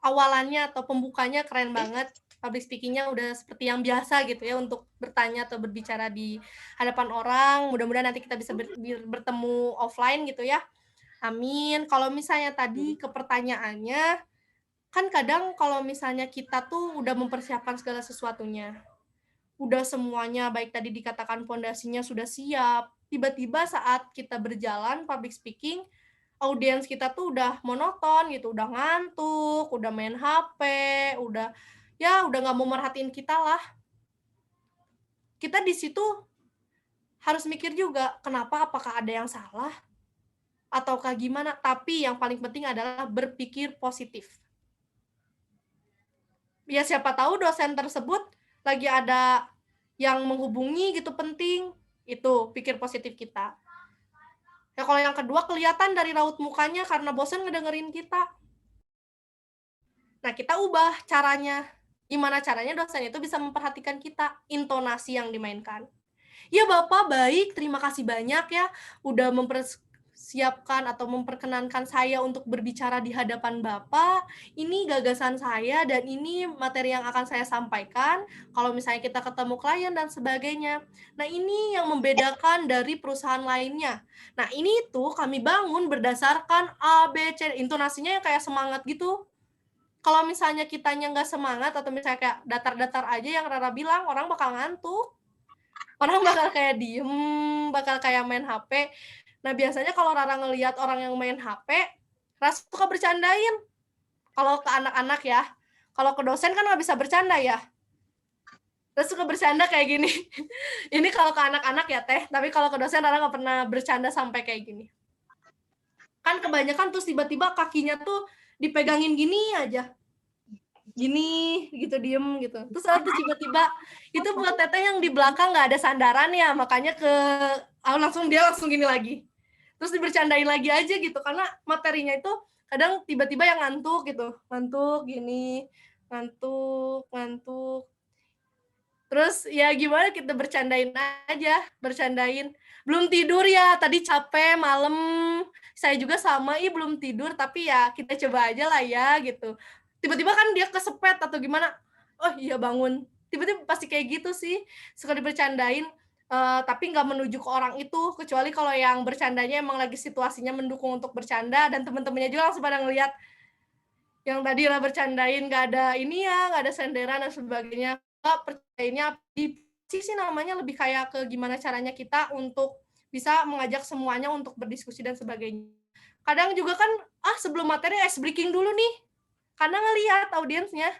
awalannya atau pembukanya keren banget. Public speaking-nya udah seperti yang biasa gitu ya untuk bertanya atau berbicara di hadapan orang. Mudah-mudahan nanti kita bisa bertemu offline gitu ya. Amin. Kalau misalnya tadi ke pertanyaannya, kan kadang kalau misalnya kita tuh udah mempersiapkan segala sesuatunya, udah semuanya baik tadi dikatakan pondasinya sudah siap, tiba-tiba saat kita berjalan public speaking, audiens kita tuh udah monoton gitu, udah ngantuk, udah main HP, udah nggak mau merhatiin kita lah. Kita di situ harus mikir juga, kenapa, apakah ada yang salah ataukah gimana, tapi yang paling penting adalah berpikir positif. Ya siapa tahu dosen tersebut lagi ada yang menghubungi gitu penting, itu pikir positif kita. Ya kalau yang kedua kelihatan dari raut mukanya karena bosan ngedengerin kita. Nah, kita ubah caranya. Gimana caranya dosen itu bisa memperhatikan kita, intonasi yang dimainkan. Ya Bapak, baik, terima kasih banyak ya udah mempersiapkan atau memperkenankan saya untuk berbicara di hadapan Bapak. Ini gagasan saya dan ini materi yang akan saya sampaikan kalau misalnya kita ketemu klien dan sebagainya. Nah, ini yang membedakan dari perusahaan lainnya. Nah, ini tuh kami bangun berdasarkan A, B, C, intonasinya yang kayak semangat gitu. Kalau misalnya kitanya nggak semangat atau misalnya kayak datar-datar aja yang Rara bilang, orang bakal ngantuk. Orang bakal kayak diem, bakal kayak main HP. Nah, biasanya kalau Rara ngelihat orang yang main HP, Rara suka bercandain. Kalau ke anak-anak ya. Kalau ke dosen kan nggak bisa bercanda ya. Rara suka bercanda kayak gini. Ini kalau ke anak-anak ya Teh, tapi kalau ke dosen Rara nggak pernah bercanda sampai kayak gini. Kan kebanyakan terus tiba-tiba kakinya tuh dipegangin gini aja. Gini gitu diem gitu, terus tiba-tiba itu buat teteh yang di belakang nggak ada sandaran ya, makanya langsung gini lagi, terus dibercandain lagi aja gitu karena materinya itu kadang tiba-tiba yang ngantuk gitu, ngantuk gini, ngantuk Terus ya gimana kita bercandain aja, bercandain. Belum tidur ya, tadi capek malam. Saya juga sama, ih belum tidur, tapi ya kita coba aja lah ya gitu. Tiba-tiba kan dia kesepet atau gimana, oh iya bangun. Tiba-tiba pasti kayak gitu sih, suka dibercandain, tapi nggak menuju ke orang itu, kecuali kalau yang bercandanya emang lagi situasinya mendukung untuk bercanda dan teman-temannya juga langsung pada ngelihat, yang tadi lah bercandain nggak ada ini ya, nggak ada senderan dan sebagainya. Percayainnya di sih namanya lebih kayak ke gimana caranya kita untuk bisa mengajak semuanya untuk berdiskusi dan sebagainya. Kadang juga kan, sebelum materi ice breaking dulu nih, karena ngelihat audiensnya.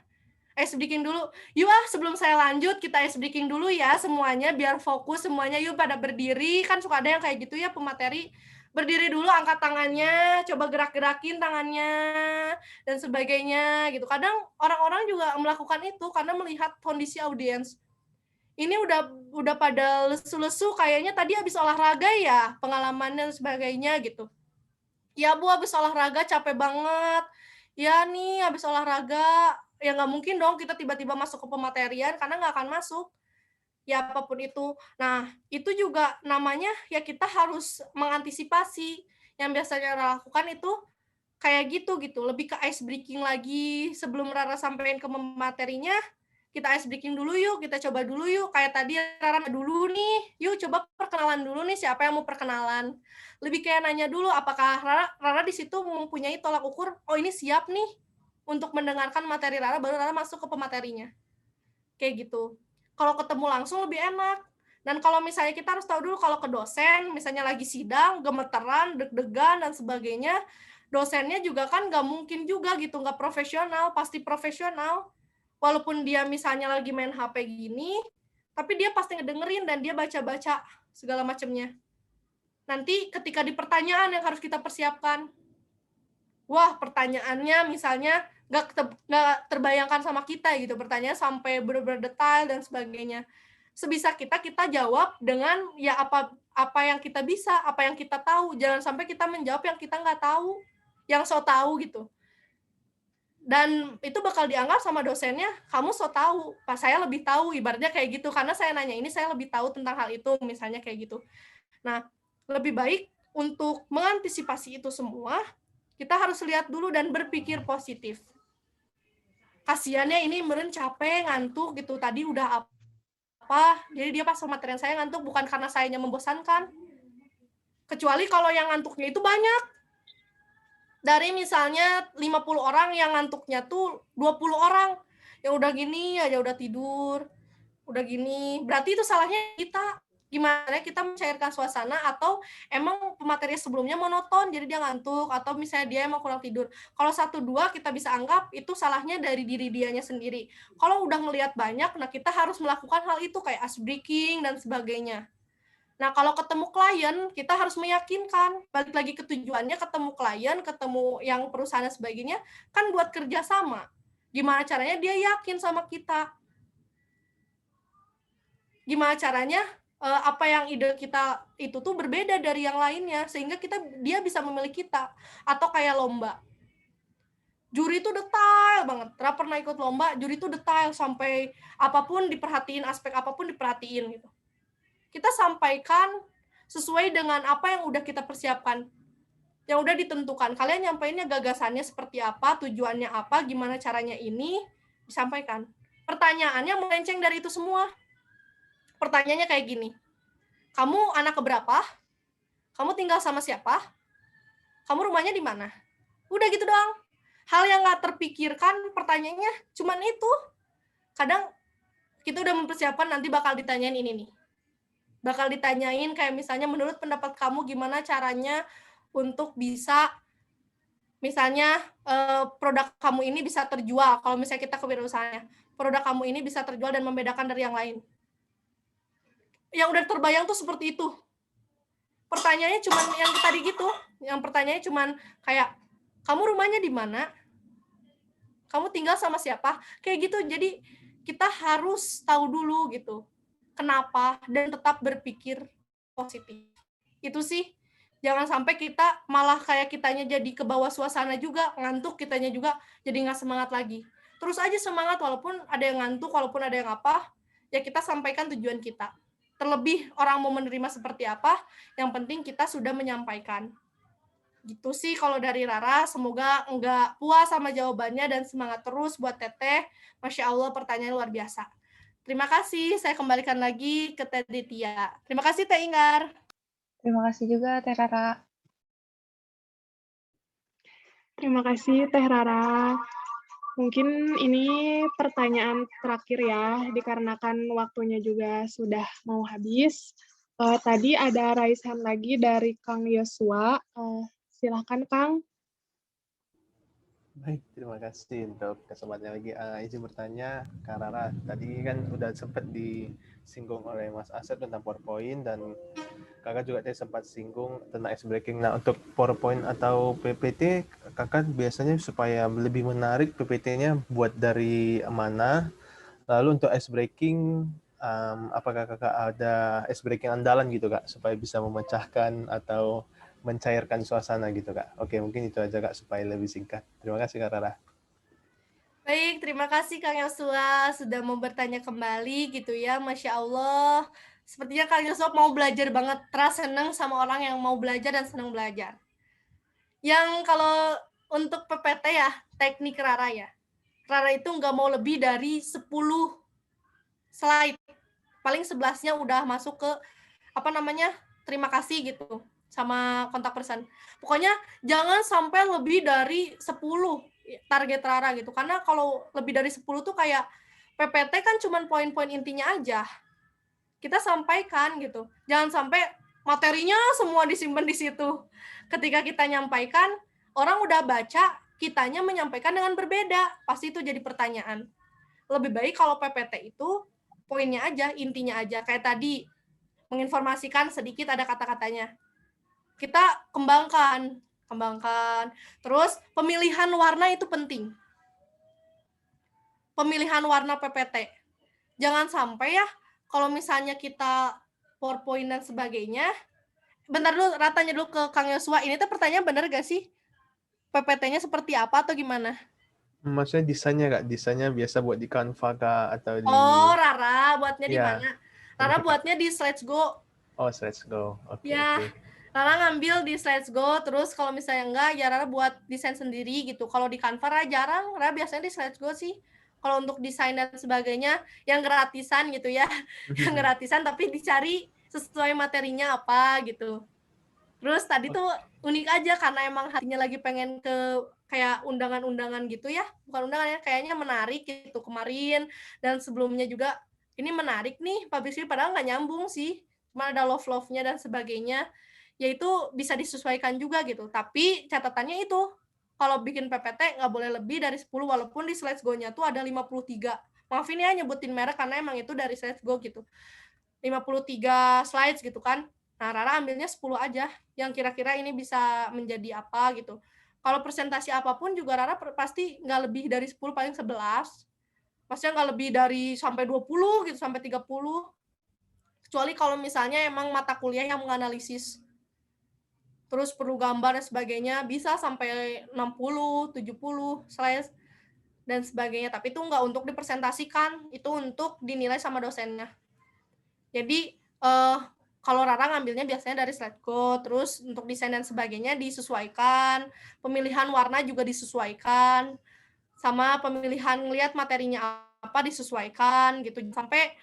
Ice breaking dulu. Yuk sebelum saya lanjut, kita ice breaking dulu ya semuanya, biar fokus semuanya. Yuk pada berdiri, kan suka ada yang kayak gitu ya pemateri. Berdiri dulu, angkat tangannya, coba gerak-gerakin tangannya, dan sebagainya gitu. Kadang orang-orang juga melakukan itu karena melihat kondisi audiens. Ini udah pada lesu-lesu, kayaknya tadi habis olahraga ya, pengalaman dan sebagainya gitu. Ya Bu, habis olahraga capek banget. Ya nih, habis olahraga, ya nggak mungkin dong kita tiba-tiba masuk ke pematerian, karena nggak akan masuk. Ya apapun itu. Nah, itu juga namanya ya kita harus mengantisipasi. Yang biasanya lakukan itu kayak gitu, lebih ke ice breaking lagi. Sebelum Rara sampein ke materinya, kita ice breaking dulu yuk, kita coba dulu yuk. Kayak tadi Rara dulu nih, yuk coba perkenalan dulu nih, siapa yang mau perkenalan. Lebih kayak nanya dulu, apakah Rara di situ mempunyai tolak ukur, oh ini siap nih untuk mendengarkan materi Rara, baru Rara masuk ke pematerinya. Kayak gitu. Kalau ketemu langsung lebih enak. Dan kalau misalnya kita harus tahu dulu kalau ke dosen, misalnya lagi sidang, gemeteran, deg-degan, dan sebagainya, dosennya juga kan nggak mungkin juga gitu, nggak profesional, pasti profesional. Walaupun dia misalnya lagi main HP gini, tapi dia pasti ngedengerin dan dia baca-baca segala macamnya. Nanti ketika di pertanyaan yang harus kita persiapkan, wah pertanyaannya misalnya nggak terbayangkan sama kita gitu, pertanyaan sampai benar-benar detail dan sebagainya. Sebisa kita jawab dengan ya apa yang kita bisa, apa yang kita tahu. Jangan sampai kita menjawab yang kita nggak tahu, yang so tahu gitu. Dan itu bakal dianggap sama dosennya, kamu so tahu, pas saya lebih tahu, ibaratnya kayak gitu, karena saya nanya ini saya lebih tahu tentang hal itu, misalnya kayak gitu. Nah, lebih baik untuk mengantisipasi itu semua, kita harus lihat dulu dan berpikir positif. Kasiannya ini meren capek, ngantuk gitu, tadi udah apa, jadi dia pas pematerian saya ngantuk, bukan karena sayanya membosankan. Kecuali kalau yang ngantuknya itu banyak. Dari misalnya 50 orang yang ngantuknya tuh 20 orang. Yang udah gini aja udah tidur. Udah gini, berarti itu salahnya kita. Gimana kita mencairkan suasana, atau emang pemateri sebelumnya monoton jadi dia ngantuk, atau misalnya dia emang kurang tidur. Kalau 1-2 kita bisa anggap itu salahnya dari diri dianya sendiri. Kalau udah ngelihat banyak, nah kita harus melakukan hal itu kayak ice breaking dan sebagainya. Nah, kalau ketemu klien, kita harus meyakinkan. Balik lagi ke tujuannya, ketemu klien, ketemu yang perusahaan dan sebagainya, kan buat kerja sama. Gimana caranya dia yakin sama kita? Gimana caranya apa yang ide kita itu tuh berbeda dari yang lainnya, sehingga dia bisa memilih kita. Atau kayak lomba. Juri itu detail banget. Ra pernah ikut lomba, juri itu detail sampai apapun diperhatiin, aspek apapun diperhatiin gitu. Kita sampaikan sesuai dengan apa yang udah kita persiapkan, yang udah ditentukan. Kalian nyampeinnya gagasannya seperti apa, tujuannya apa, gimana caranya ini, disampaikan. Pertanyaannya melenceng dari itu semua. Pertanyaannya kayak gini, kamu anak keberapa? Kamu tinggal sama siapa? Kamu rumahnya di mana? Udah gitu doang. Hal yang nggak terpikirkan, pertanyaannya cuman itu. Kadang kita udah mempersiapkan nanti bakal ditanyain ini nih. Bakal ditanyain kayak misalnya menurut pendapat kamu gimana caranya untuk bisa misalnya produk kamu ini bisa terjual. Kalau misalnya kita kewirausahaannya, produk kamu ini bisa terjual dan membedakan dari yang lain. Yang udah terbayang tuh seperti itu. Pertanyaannya cuma yang tadi gitu. Yang pertanyaannya cuma kayak, kamu rumahnya di mana? Kamu tinggal sama siapa? Kayak gitu. Jadi kita harus tahu dulu gitu. Kenapa, dan tetap berpikir positif. Itu sih, jangan sampai kita malah kayak kitanya jadi ke bawah suasana juga, ngantuk, kitanya juga jadi nggak semangat lagi. Terus aja semangat walaupun ada yang ngantuk, walaupun ada yang apa, ya kita sampaikan tujuan kita. Terlebih orang mau menerima seperti apa, yang penting kita sudah menyampaikan. Gitu sih kalau dari Rara, semoga enggak puas sama jawabannya dan semangat terus buat Teteh. Masya Allah, pertanyaan luar biasa. Terima kasih, saya kembalikan lagi ke Teh Ditya. Terima kasih Teh Inggar. Terima kasih juga Teh Rara. Terima kasih Teh Rara. Mungkin ini pertanyaan terakhir ya, dikarenakan waktunya juga sudah mau habis. Tadi ada raise hand lagi dari Kang Yosua. Silahkan Kang. Baik, terima kasih untuk kesempatan lagi. Izin bertanya, Kak Rara, tadi kan udah sempat disinggung oleh Mas Asep tentang PowerPoint dan Kakak juga tadi sempat singgung tentang ice breaking. Nah, untuk PowerPoint atau PPT, Kakak biasanya supaya lebih menarik PPT-nya buat dari mana? Lalu untuk ice breaking, apakah Kakak ada ice breaking andalan gitu Kak, supaya bisa memecahkan atau mencairkan suasana gitu Kak. Oke, mungkin itu aja Kak supaya lebih singkat. Terima kasih Kak Rara. Baik, terima kasih Kang Yosua sudah mau bertanya kembali gitu ya. Masya Allah, sepertinya Kang Yosua mau belajar banget, terasa senang sama orang yang mau belajar dan senang belajar. Yang kalau untuk PPT ya, teknik Rara ya. Rara itu nggak mau lebih dari 10 slide. Paling 11-nya udah masuk ke terima kasih gitu sama kontak person. Pokoknya jangan sampai lebih dari 10 target Rara gitu. Karena kalau lebih dari 10 tuh kayak PPT kan cuman poin-poin intinya aja. Kita sampaikan gitu. Jangan sampai materinya semua disimpan di situ. Ketika kita nyampaikan, orang udah baca, kitanya menyampaikan dengan berbeda. Pasti itu jadi pertanyaan. Lebih baik kalau PPT itu poinnya aja, intinya aja. Kayak tadi, menginformasikan sedikit ada kata-katanya. Kita kembangkan. Terus pemilihan warna itu penting. Pemilihan warna PPT. Jangan sampai ya, kalau misalnya kita PowerPoint dan sebagainya, bentar dulu, ratanya dulu ke Kang Yosua, ini tuh pertanyaan bener gak sih? PPT-nya seperti apa atau gimana? Maksudnya desainnya Kak, desainnya biasa buat di Canva Kak atau di Oh, Rara buatnya di ya, mana? Rara buatnya di Slides Go. Oh, Let's Go. Oke, Ya, oke. Rara ngambil di Slides Go, terus kalau misalnya enggak, ya Rara buat desain sendiri gitu. Kalau di Canva Rara jarang, Rara biasanya di Slides Go sih. Kalau untuk desain dan sebagainya, yang gratisan gitu ya. Yang gratisan tapi dicari sesuai materinya apa gitu. Terus tadi tuh unik aja karena emang hatinya lagi pengen ke kayak undangan-undangan gitu ya. Bukan undangan ya, kayaknya menarik gitu kemarin dan sebelumnya juga ini menarik nih public speaking padahal nggak nyambung sih. Cuma ada love-love-nya dan sebagainya. Yaitu bisa disesuaikan juga gitu. Tapi catatannya itu kalau bikin PPT nggak boleh lebih dari 10 walaupun di Slides Go-nya tuh ada 53. Maafin ya nyebutin merek karena emang itu dari Slides Go gitu. 53 slides gitu kan. Nah, Rara ambilnya 10 aja yang kira-kira ini bisa menjadi apa gitu. Kalau presentasi apapun juga Rara pasti nggak lebih dari 10, paling 11. Maksudnya nggak lebih dari sampai 20 gitu, sampai 30. Kecuali kalau misalnya emang mata kuliah yang menganalisis. Terus perlu gambar dan sebagainya, bisa sampai 60, 70 slides dan sebagainya. Tapi itu nggak untuk dipresentasikan, itu untuk dinilai sama dosennya. Jadi, kalau Rara ngambilnya biasanya dari Slideco, terus untuk desain dan sebagainya disesuaikan, pemilihan warna juga disesuaikan, sama pemilihan ngelihat materinya apa disesuaikan gitu. Sampai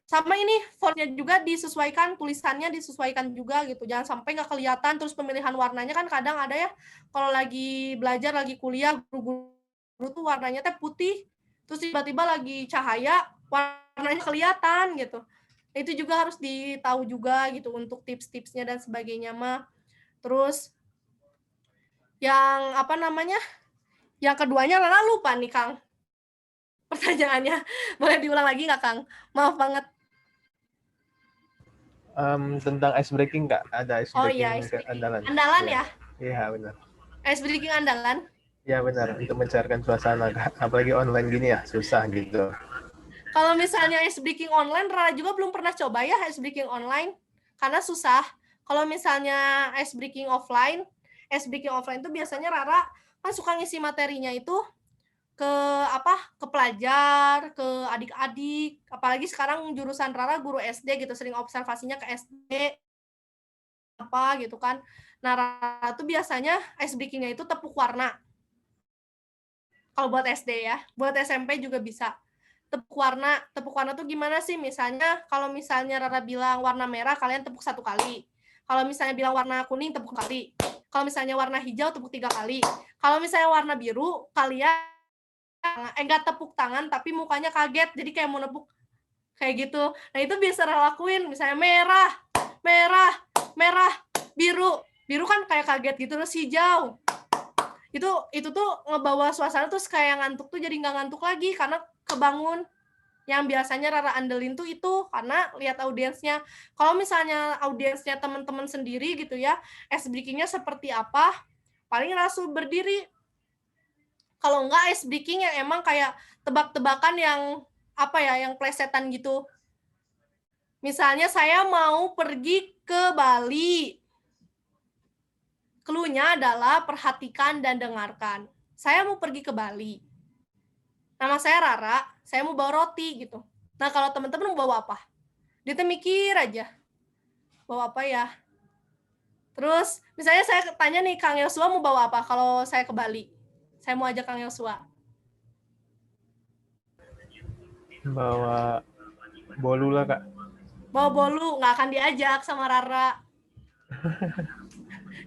sama ini fontnya juga disesuaikan, tulisannya disesuaikan juga gitu. Jangan sampai nggak kelihatan, terus pemilihan warnanya kan kadang ada ya, kalau lagi belajar, lagi kuliah, guru-guru tuh warnanya teh putih, terus tiba-tiba lagi cahaya, warnanya kelihatan gitu. Itu juga harus ditahu juga gitu untuk tips-tipsnya dan sebagainya mah. Terus yang yang keduanya Rara lupa nih Kang. Pertanyaannya boleh diulang lagi nggak Kang? Maaf banget. Tentang ice breaking Kak, ada ice breaking Iya, ice breaking. andalan. Andalan ya? Iya, benar. Ice breaking andalan. Ya benar, untuk mencairkan suasana Kak. Apalagi online gini ya, susah gitu. Kalau misalnya ice breaking online, Rara juga belum pernah coba ya ice breaking online, karena susah. Kalau misalnya ice breaking offline itu biasanya Rara kan suka ngisi materinya itu ke ke pelajar, ke adik-adik, apalagi sekarang jurusan Rara guru SD gitu, sering observasinya ke SD, gitu kan. Nah, Rara tuh biasanya ice breaking-nya itu tepuk warna. Kalau buat SD ya, buat SMP juga bisa. Tepuk warna tuh gimana sih? Misalnya, kalau misalnya Rara bilang warna merah, kalian tepuk 1 kali. Kalau misalnya bilang warna kuning, tepuk kali. Kalau misalnya warna hijau, tepuk 3 kali. Kalau misalnya warna biru, kalian enggak tepuk tangan, tapi mukanya kaget, jadi kayak mau nepuk, kayak gitu. Nah, itu bisa Rara lakuin, misalnya merah, merah, merah, biru. Biru kan kayak kaget gitu, terus hijau. Itu tuh ngebawa suasana terus kayak ngantuk tuh jadi nggak ngantuk lagi karena kebangun. Yang biasanya Rara andelin tuh itu karena lihat audiensnya. Kalau misalnya audiensnya teman-teman sendiri gitu ya, ice breaking-nya seperti apa, paling langsung berdiri. Kalau enggak ice breaking yang emang kayak tebak-tebakan yang yang plesetan gitu. Misalnya saya mau pergi ke Bali. Clue-nya adalah perhatikan dan dengarkan. Saya mau pergi ke Bali. Nama saya Rara, saya mau bawa roti gitu. Nah, kalau teman-teman mau bawa apa? Dia tuh mikir aja, bawa apa ya? Terus, misalnya saya tanya nih, Kang Yosua mau bawa apa kalau saya ke Bali? Saya mau ajak Kang Yosua. Bawa bolu lah, Kak. Bawa bolu, nggak akan diajak sama Rara.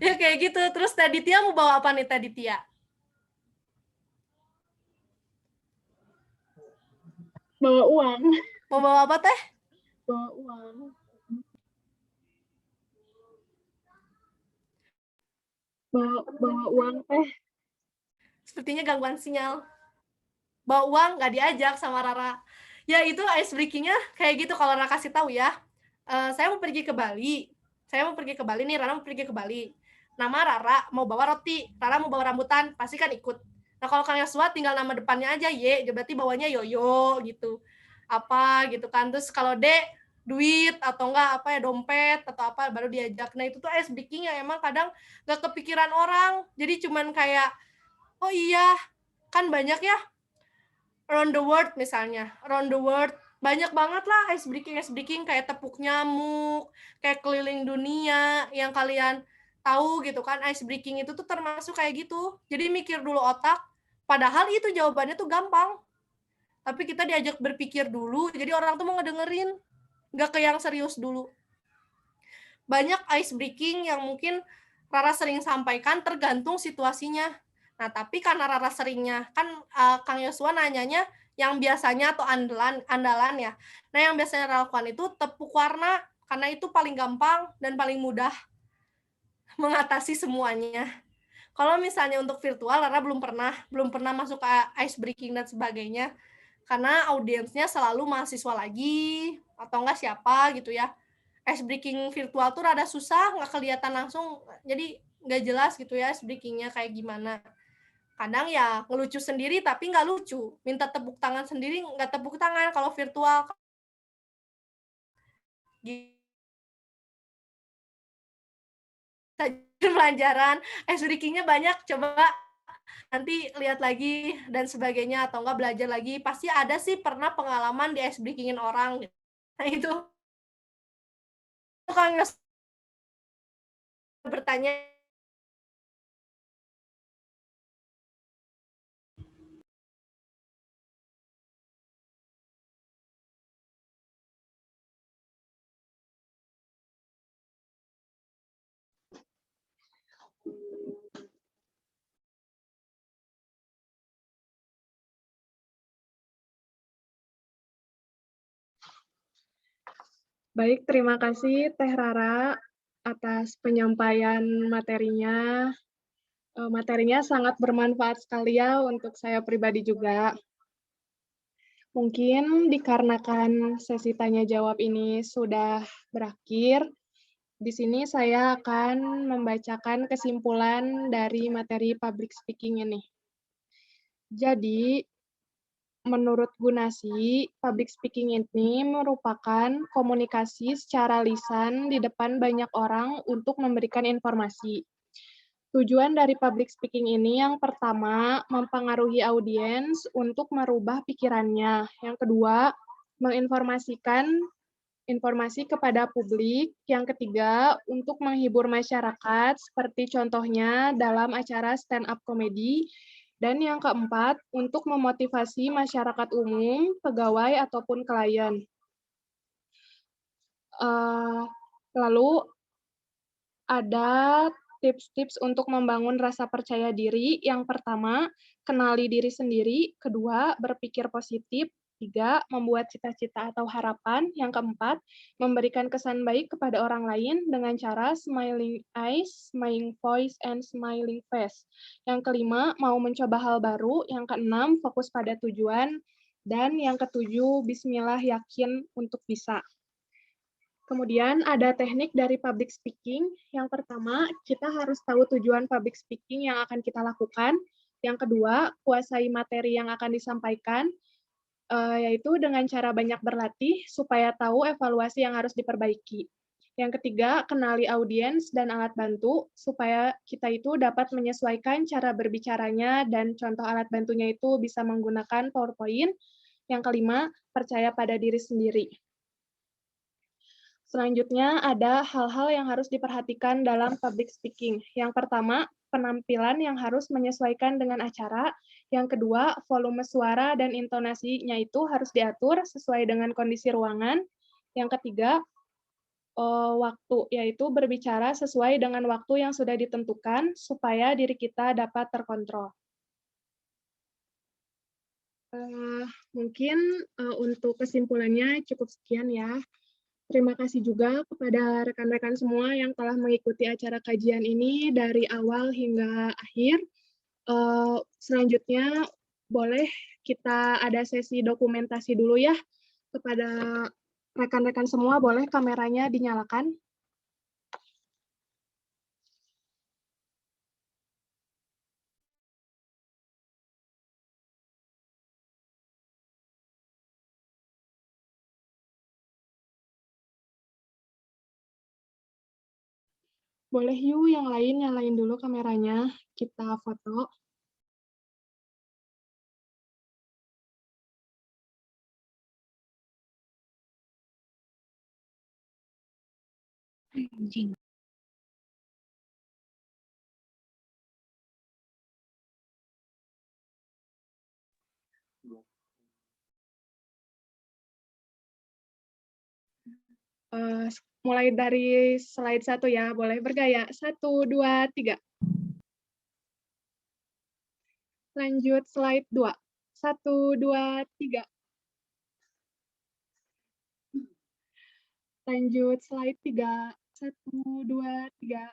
Ya kayak gitu. Terus Teh Ditya mau bawa apa nih Teh Ditya? Bawa uang. Mau bawa apa Teh? Bawa uang. Bawa uang Teh. Sepertinya gangguan sinyal. Bawa uang nggak diajak sama Rara. Ya itu ice breaking-nya kayak gitu kalau Rara kasih tahu ya. Saya mau pergi ke Bali. Saya mau pergi ke Bali nih, Rara mau pergi ke Bali. Nama Rara mau bawa roti, Rara mau bawa rambutan, pasti kan ikut. Nah, kalau Kang Yosua tinggal nama depannya aja Y, berarti bawanya Yoyo gitu. Apa gitu kan. Terus kalau D duit atau enggak dompet atau apa baru diajak. Nah, itu tuh ice breaking yang emang kadang nggak kepikiran orang. Jadi cuman kayak oh iya, kan banyak ya around the world misalnya, around the world banyak banget lah ice breaking kayak tepuk nyamuk, kayak keliling dunia yang kalian tahu gitu kan. Ice breaking itu tuh termasuk kayak gitu. Jadi mikir dulu otak, padahal itu jawabannya tuh gampang. Tapi kita diajak berpikir dulu, jadi orang tuh mau ngedengerin, nggak ke yang serius dulu. Banyak ice breaking yang mungkin Rara sering sampaikan tergantung situasinya. Nah, tapi karena Rara seringnya, kan Kang Yosua nanyanya yang biasanya atau andalan ya. Nah, yang biasanya Rara lakukan itu tepuk warna, karena itu paling gampang dan paling mudah mengatasi semuanya. Kalau misalnya untuk virtual, Rara belum pernah masuk ke ice breaking dan sebagainya, karena audiensnya selalu mahasiswa lagi, atau enggak siapa gitu ya. Ice breaking virtual tuh rada susah, nggak kelihatan langsung, jadi nggak jelas gitu ya ice breaking-nya kayak gimana. Kadang ya ngelucu sendiri tapi nggak lucu, minta tepuk tangan sendiri nggak tepuk tangan kalau virtual. Pelajaran ice breaking-nya banyak, coba nanti lihat lagi dan sebagainya atau enggak belajar lagi, pasti ada sih pernah pengalaman di ice breaking-in orang gitu. Nah itu kan bertanya. Baik, terima kasih Teh Rara atas penyampaian materinya. Materinya sangat bermanfaat sekali ya untuk saya pribadi juga. Mungkin dikarenakan sesi tanya jawab ini sudah berakhir, di sini saya akan membacakan kesimpulan dari materi public speaking ini. Jadi, menurut Gunasi, public speaking ini merupakan komunikasi secara lisan di depan banyak orang untuk memberikan informasi. Tujuan dari public speaking ini yang pertama, mempengaruhi audiens untuk merubah pikirannya. Yang kedua, menginformasikan informasi kepada publik. Yang ketiga, untuk menghibur masyarakat, seperti contohnya dalam acara stand-up comedy. Dan yang keempat, untuk memotivasi masyarakat umum, pegawai, ataupun klien. Lalu, ada tips-tips untuk membangun rasa percaya diri. Yang pertama, kenali diri sendiri. Kedua, berpikir positif. Tiga, membuat cita-cita atau harapan. Yang keempat, memberikan kesan baik kepada orang lain dengan cara smiling eyes, smiling voice, and smiling face. Yang kelima, mau mencoba hal baru. Yang keenam, fokus pada tujuan. Dan yang ketujuh, bismillah, yakin untuk bisa. Kemudian ada teknik dari public speaking. Yang pertama, kita harus tahu tujuan public speaking yang akan kita lakukan. Yang kedua, kuasai materi yang akan disampaikan, yaitu dengan cara banyak berlatih supaya tahu evaluasi yang harus diperbaiki. Yang ketiga, kenali audiens dan alat bantu supaya kita itu dapat menyesuaikan cara berbicaranya dan contoh alat bantunya itu bisa menggunakan PowerPoint. Yang kelima, percaya pada diri sendiri. Selanjutnya ada hal-hal yang harus diperhatikan dalam public speaking. Yang pertama, penampilan yang harus menyesuaikan dengan acara. Yang kedua, volume suara dan intonasinya itu harus diatur sesuai dengan kondisi ruangan. Yang ketiga, waktu, yaitu berbicara sesuai dengan waktu yang sudah ditentukan supaya diri kita dapat terkontrol. Mungkin untuk kesimpulannya cukup sekian ya. Terima kasih juga kepada rekan-rekan semua yang telah mengikuti acara kajian ini dari awal hingga akhir. Selanjutnya, boleh kita ada sesi dokumentasi dulu ya. Kepada rekan-rekan semua, boleh kameranya dinyalakan. Boleh yuk yang lain nyalain dulu kameranya, kita foto. Mulai dari slide 1 ya, boleh bergaya. 1, 2, 3. Lanjut slide 2. 1, 2, 3. Lanjut slide 3. 1, 2, 3.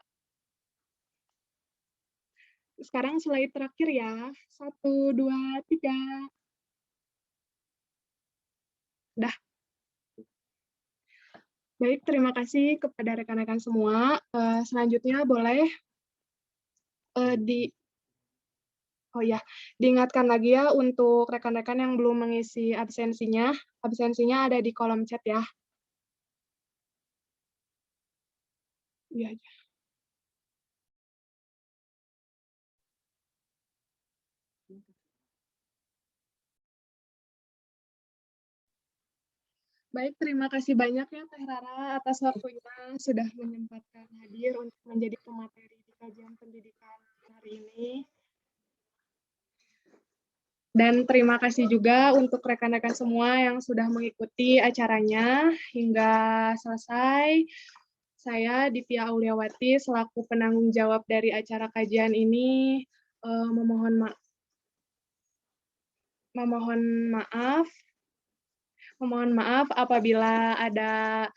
Sekarang slide terakhir ya. 1, 2, 3. Dah. Baik, terima kasih kepada rekan-rekan semua. Selanjutnya boleh diingatkan lagi ya untuk rekan-rekan yang belum mengisi absensinya. Absensinya ada di kolom chat ya. Iya. Baik, terima kasih banyak ya Teh Rara atas waktunya sudah menyempatkan hadir untuk menjadi pemateri di kajian pendidikan hari ini. Dan terima kasih juga untuk rekan-rekan semua yang sudah mengikuti acaranya hingga selesai. Saya Ditya Auliawati selaku penanggung jawab dari acara kajian ini memohon maaf apabila ada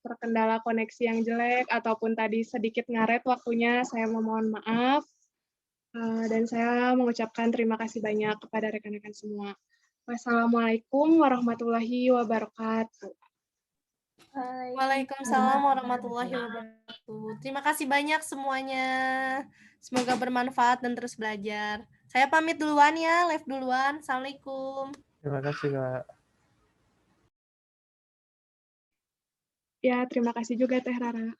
terkendala koneksi yang jelek ataupun tadi sedikit ngaret waktunya, saya memohon maaf. Dan saya mengucapkan terima kasih banyak kepada rekan-rekan semua. Wassalamualaikum warahmatullahi wabarakatuh. Waalaikumsalam warahmatullahi wabarakatuh. Terima kasih banyak semuanya. Semoga bermanfaat dan terus belajar. Saya pamit duluan ya, live duluan. Assalamualaikum. Terima kasih, Kak. Ya, terima kasih juga Teh Rara.